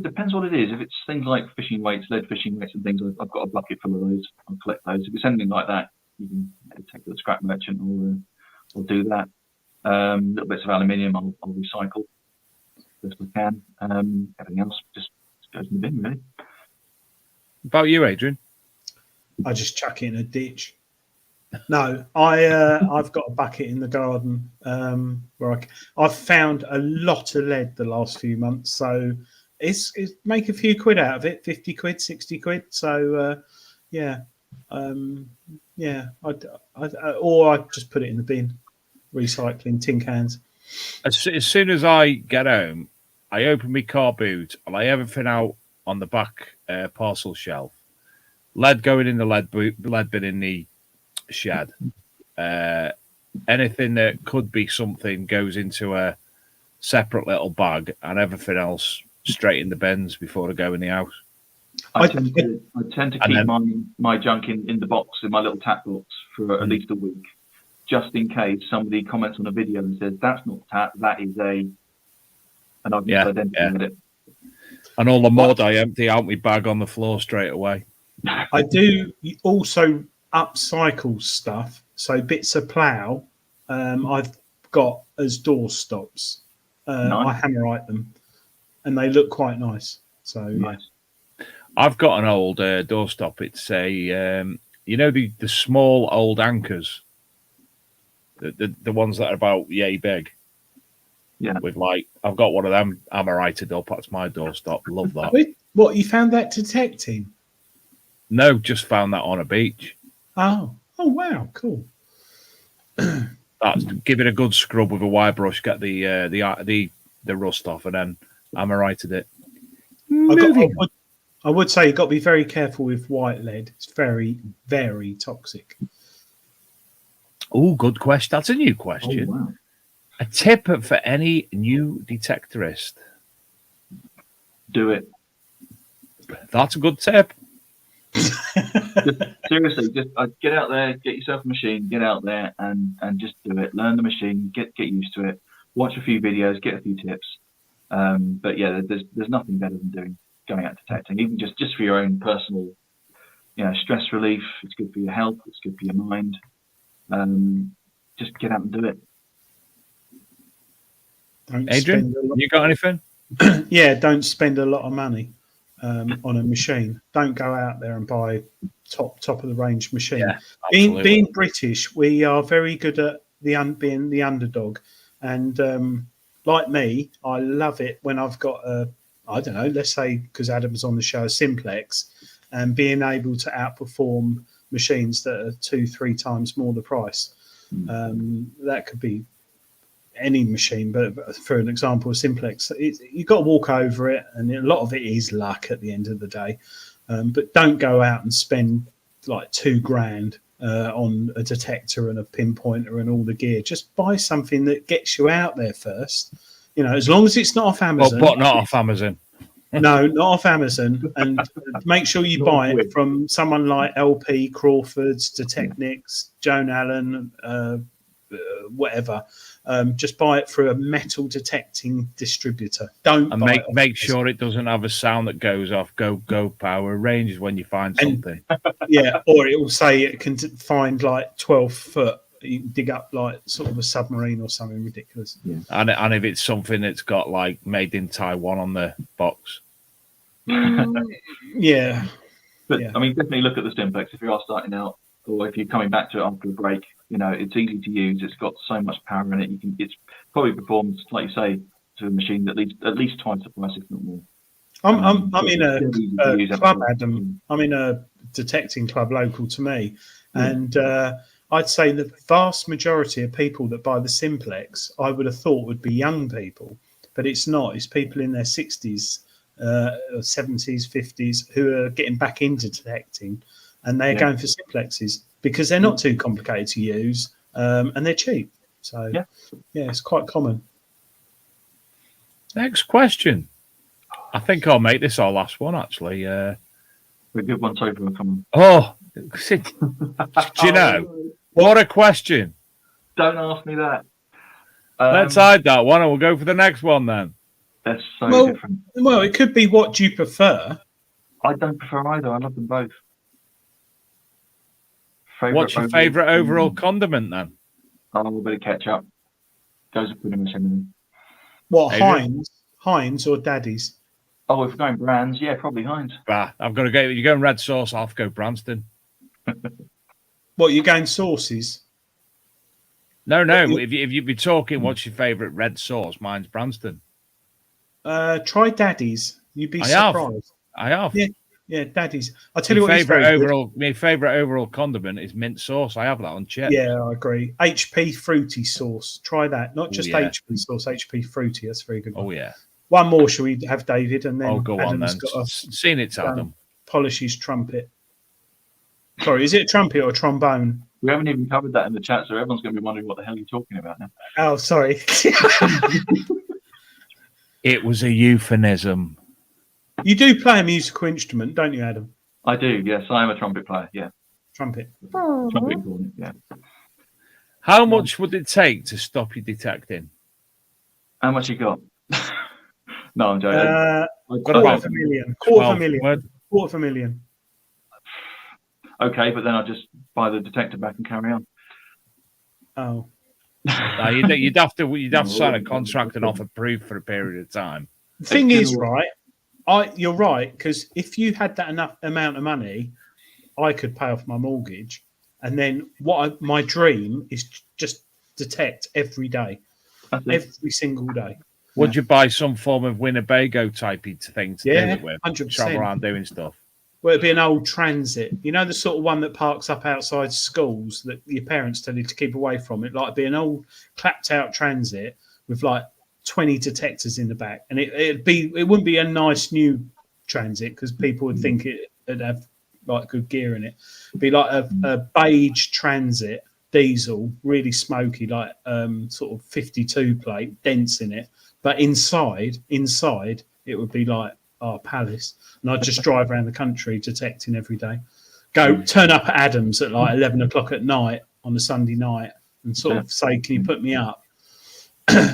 Depends what it is. If it's things like fishing weights, lead fishing weights and things, I've got a bucket full of those. I'll collect those. If it's anything like that, you can take to the scrap merchant or do that. Little bits of aluminium I'll recycle best I can. Everything else just goes in the bin, really. About you, Adrian? I just chuck it in a ditch. No, I've got a bucket in the garden where I've found a lot of lead the last few months, so it's make a few quid out of it, 50 quid, 60 quid. So or I just put it in the bin, recycling tin cans. As soon as I get home, I open my car boot, I lay everything out on the back parcel shelf. Lead going in the lead bin in the shed. Anything that could be something goes into a separate little bag, and everything else straight in the bins before they go in the house. I tend to keep my junk in the box, in my little tap box, for at least a week, just in case somebody comments on a video and says, that's not tap, that is a... And I've just identified it. And all the mud I empty out my bag on the floor straight away. I do also upcycle stuff. So bits of plough I've got as door stops. I hammerite them, and they look quite nice. So nice. Yeah. I've got an old doorstop. It's a the small old anchors, the ones that are about yay big. Yeah. With I've got one of them hammerited up. That's my doorstop. Love that. Wait, what, you found that detecting? No, just found that on a beach. Oh wow, cool. That's give it a good scrub with a wire brush, get the rust off, and then hammerited it. I would say you've got to be very careful with white lead. It's very, very toxic. Oh, good question. That's a new question. Oh, wow. A tip for any new detectorist. Do it. That's a good tip. Seriously, just get out there, get yourself a machine, get out there and just do it. Learn the machine, get used to it. Watch a few videos, get a few tips. But yeah, there's nothing better than going out detecting, even just for your own personal, stress relief. It's good for your health. It's good for your mind. Just get out and do it. Adrian, you got anything? Yeah, don't spend a lot of money on a machine. Don't go out there and buy top of the range machine. Yeah, being British, we are very good at being the underdog, and like me, I love it when I've got let's say, because Adam's on the show, a Simplex, and being able to outperform machines that are 2-3 times more the price. That could be any machine, but for an example, a Simplex, you've got to walk over it, and a lot of it is luck at the end of the day. But don't go out and spend like $2,000 on a detector and a pinpointer and all the gear. Just buy something that gets you out there first. As long as it's not off Amazon. But not off Amazon. No, not off Amazon. And make sure you buy it from someone like LP, Crawford's, Detecnics, Joan Allen, whatever. Just buy it through a metal detecting distributor. Make sure it doesn't have a sound that goes off. Go Power Rangers when you find something. Yeah, or it will say it can find like 12 foot. You can dig up like sort of a submarine or something ridiculous. Yeah. And if it's something that's got like made in Taiwan on the box. Yeah. But I mean, definitely look at the Simplex if you are starting out, or if you're coming back to it after a break. It's easy to use. It's got so much power in it. It's probably performs, like you say, to a machine that at least twice the price, if not more. I'm in a club, Adam. I'm in a detecting club local to me, and I'd say the vast majority of people that buy the Simplex, I would have thought would be young people, but it's not. It's people in their 60s, 70s, 50s who are getting back into detecting, and they're going for Simplexes because they're not too complicated to use, and they're cheap. So yeah, it's quite common. Next question. I think I'll make this our last one, actually. We're good ones over coming. Oh, do you know? What a question. Don't ask me that. Let's hide that one and we'll go for the next one then. That's so different. Well, it could be what do you prefer? I don't prefer either. I love them both. What's your favourite overall condiment then? A bit of ketchup. Goes with pretty much everything. What, Heinz or Daddy's? Oh, if we're going brands, yeah, probably Heinz. I've got to go. You're going red sauce, I'll go Branston. What, you're going sauces? No. If you'd be talking, what's your favourite red sauce? Mine's Branston. Try Daddy's. You'd be surprised. I have. Yeah, Daddy's. I'll tell you what. My favourite overall condiment is mint sauce. I have that on chips. Yeah, I agree. HP fruity sauce. Try that. Not just HP sauce. HP fruity. That's very good. Oh yeah. One more, shall we have, David? And then Oh, go on Adam's then. got Seen it, Adam. polish his trumpet. Sorry, is it a trumpet or a trombone? We haven't even covered that in the chat, so everyone's going to be wondering what the hell you're talking about now. Oh, sorry. It was a euphemism. You do play a musical instrument, don't you, Adam? I do, yes. I am a trumpet player, yeah. Trumpet. Trumpet cornet, yeah. How much would it take to stop you detecting? How much you got? No, I'm joking. Quarter million. Quarter of a million. Okay, but then I'll just buy the detector back and carry on. Oh. No, you'd have to sign a contract and offer proof for a period of time. The thing is, right, you're right, because if you had that enough amount of money, I could pay off my mortgage, and then my dream is just detect every day, every single day. Would you buy some form of Winnebago type thing to do it with? 100%. Travel around doing stuff. Well, it'd be an old transit, you know, the sort of one that parks up outside schools that your parents tell you to keep away from. It like be an old clapped out transit with like 20 detectors in the back, and it wouldn't be a nice new transit because people would think it'd have like good gear in it. It'd be like a beige transit, diesel, really smoky, like sort of 52 plate, dense in it. But inside, it would be like our palace, and I'd just drive around the country detecting every day. Turn up at Adam's at like 11 o'clock at night on a Sunday night and sort of say, "Can you put me up?"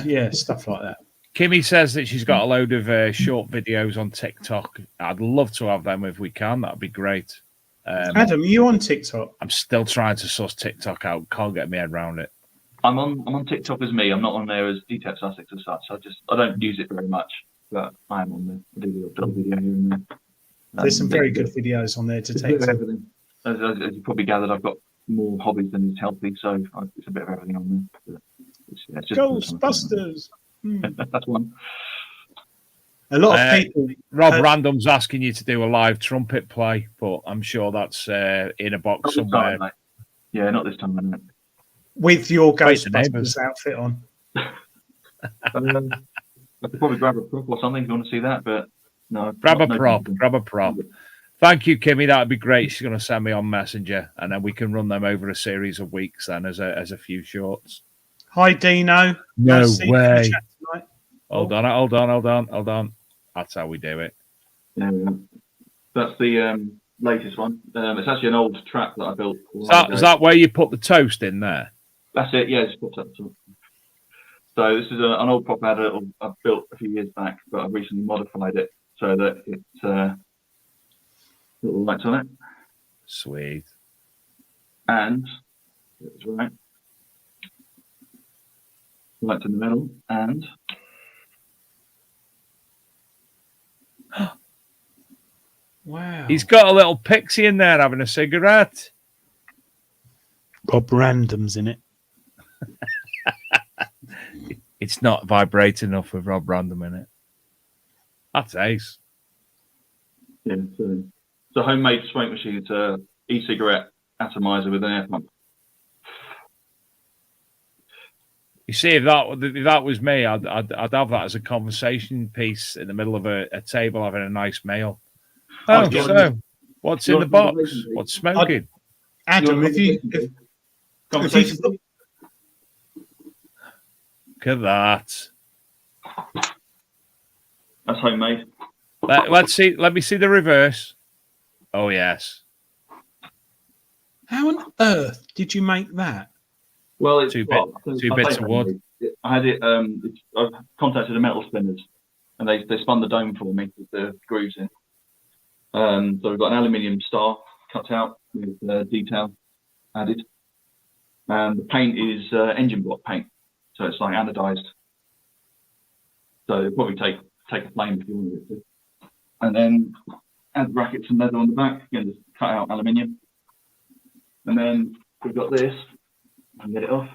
Yeah, stuff like that. Kimmy says that she's got a load of short videos on TikTok. I'd love to have them if we can. That'd be great. Adam, are you on TikTok? I'm still trying to suss TikTok out. Can't get my head around it. I'm on TikTok as me. I'm not on there as D-Tekt Sussex as such. I don't use it very much, but I am on there. I do a little video here and there. There's some very good videos on there to take. Everything. As you probably gathered, I've got more hobbies than is healthy, so it's a bit of everything on there. It's just Ghostbusters. That's one. A lot of people. Rob Random's asking you to do a live trumpet play, but I'm sure that's in a box somewhere. Time, yeah, not this time, mate. With your Ghostbusters outfit on. I could probably grab a prop or something if you want to see that, but no. Grab a prop. Thank you, Kimmy. That'd be great. She's going to send me on Messenger, and then we can run them over a series of weeks then as a few shorts. Hi, Dino. No way. Hold on. That's how we do it. Yeah, that's the latest one. It's actually an old trap that I built. Is that where you put the toast in there? That's it. Yeah, just put that. So this is an old prop I built a few years back, but I've recently modified it so that it's little lights on it. Sweet. And it's right. Lights in the middle, and wow, he's got a little pixie in there having a cigarette. Rob Random's in it. It's not vibrating enough with Rob Random in it. That's ace. Yeah, it's a homemade smoke machine. It's a e-cigarette atomizer with an air pump. You see, if that was me, I'd have that as a conversation piece in the middle of a table having a nice meal. So what's in the box? What's smoking? Adam, if you look at that. That's homemade. Let's see. Let me see the reverse. Oh yes. How on earth did you make that? Well, it's two bits of wood. I had it. I've contacted the metal spinners, and they spun the dome for me with the grooves in. So we've got an aluminium star cut out with detail added, and the paint is engine block paint, so it's like anodized. So it'll probably take a flame if you wanted it to. And then add brackets and leather on the back. Again, just cut out aluminium, and then we've got this. And get it off.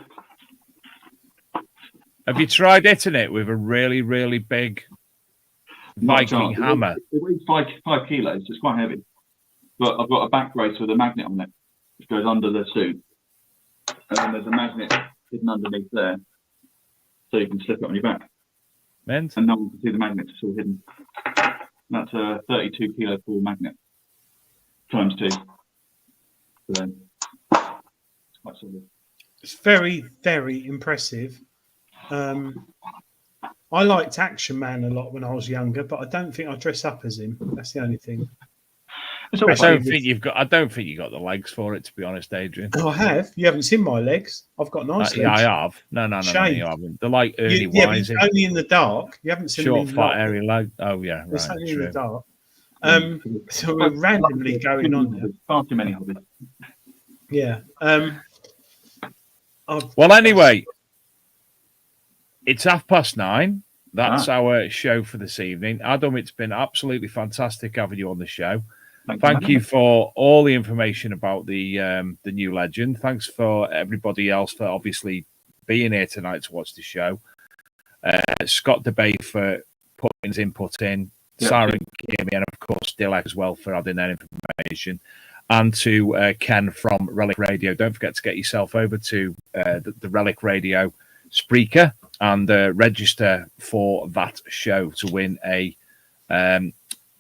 Have you tried hitting it with a really, really big Viking hammer? It weighs 5 kilos. It's quite heavy. But I've got a back brace with a magnet on it, which goes under the suit. And then there's a magnet hidden underneath there, so you can slip it on your back. Mint. and no one can see the magnet. It's all hidden. That's a 32 kilo full magnet times 2. So it's quite solid. It's very, very impressive. I liked Action Man a lot when I was younger, but I don't think I dress up as him. That's the only thing. It's all I right. don't think you got the legs for it, to be honest, Adrian. Oh, I have. You haven't seen my legs. I've got nice legs. Yeah, I have. No, you haven't. They're like early wise. Only in the dark. You haven't seen Short, them in fat, the airy leg. Oh, yeah, right. It's only in the True. dark. So we're randomly going on there. Far too many hobbies. Yeah. Well, anyway, it's 9:30. That's our show for this evening. Adam, it's been absolutely fantastic having you on the show. Thank you for all the information about the new legend. Thanks for everybody else for obviously being here tonight to watch the show. Scott DeBay for putting his input in. Siren Kimmy, and of course D-Tekt as well for adding that information. And to Ken from Relic Radio. Don't forget to get yourself over to the Relic Radio Spreaker and register for that show to win a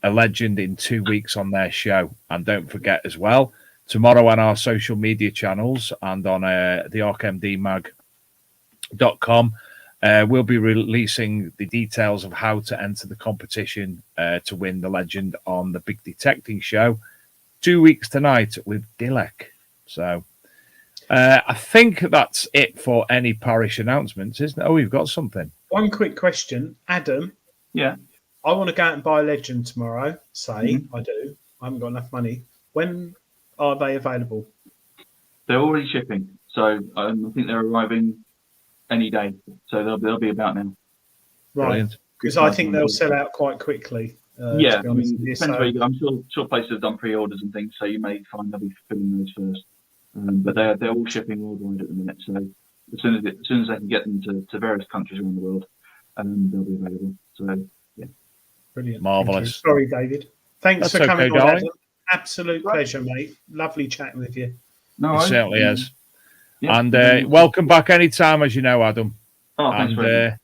legend in 2 weeks on their show. And don't forget as well, tomorrow on our social media channels and on the arkmdmag.com, we'll be releasing the details of how to enter the competition to win the legend on the Big Detecting Show 2 weeks tonight with D-Tekt. So I think that's it for any parish announcements, isn't it? Oh, we've got something. One quick question. Adam. Yeah. I want to go out and buy a legend tomorrow. I do. I haven't got enough money. When are they available? They're already shipping. So I think they're arriving any day. So they'll be about now. Right. Because I think they'll sell out quite quickly. Yeah. I mean, it depends where you go. I'm sure places have done pre-orders and things, so you may find they'll be filling those first. But they're all shipping worldwide at the minute. So as soon as they can get them to various countries around the world, they'll be available. So yeah. Brilliant. Marvellous. Sorry, David. Thanks That's for coming okay, on, darling. Adam. Absolute pleasure, mate. Lovely chatting with you. No, It certainly is. Yeah. And welcome back anytime, as you know, Adam. Oh, thanks very much.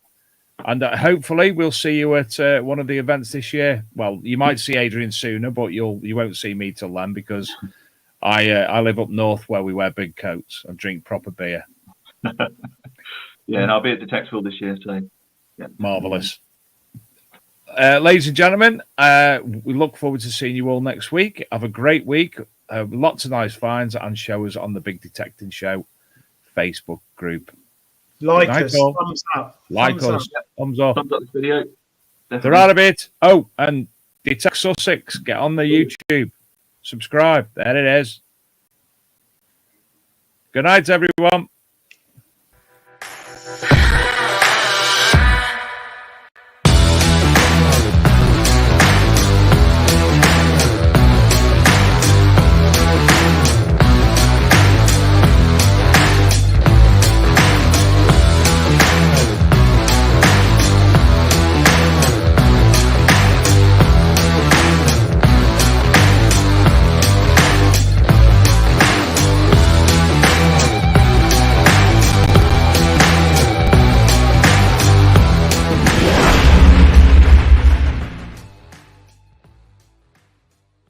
And hopefully we'll see you at one of the events this year. Well, you might see Adrian sooner, but you won't see me till then because I live up north where we wear big coats and drink proper beer. Yeah, and I'll be at Detectable this year, so yeah. Marvellous. Ladies and gentlemen, we look forward to seeing you all next week. Have a great week. Lots of nice finds and shows on the Big Detecting Show Facebook group. Like Night us, all. thumbs up. Like thumbs us, thumbs up. Thumbs up this video. They're out of it. Oh, and D-Tekt Sussex, get on the YouTube. Subscribe. There it is. Good night, everyone.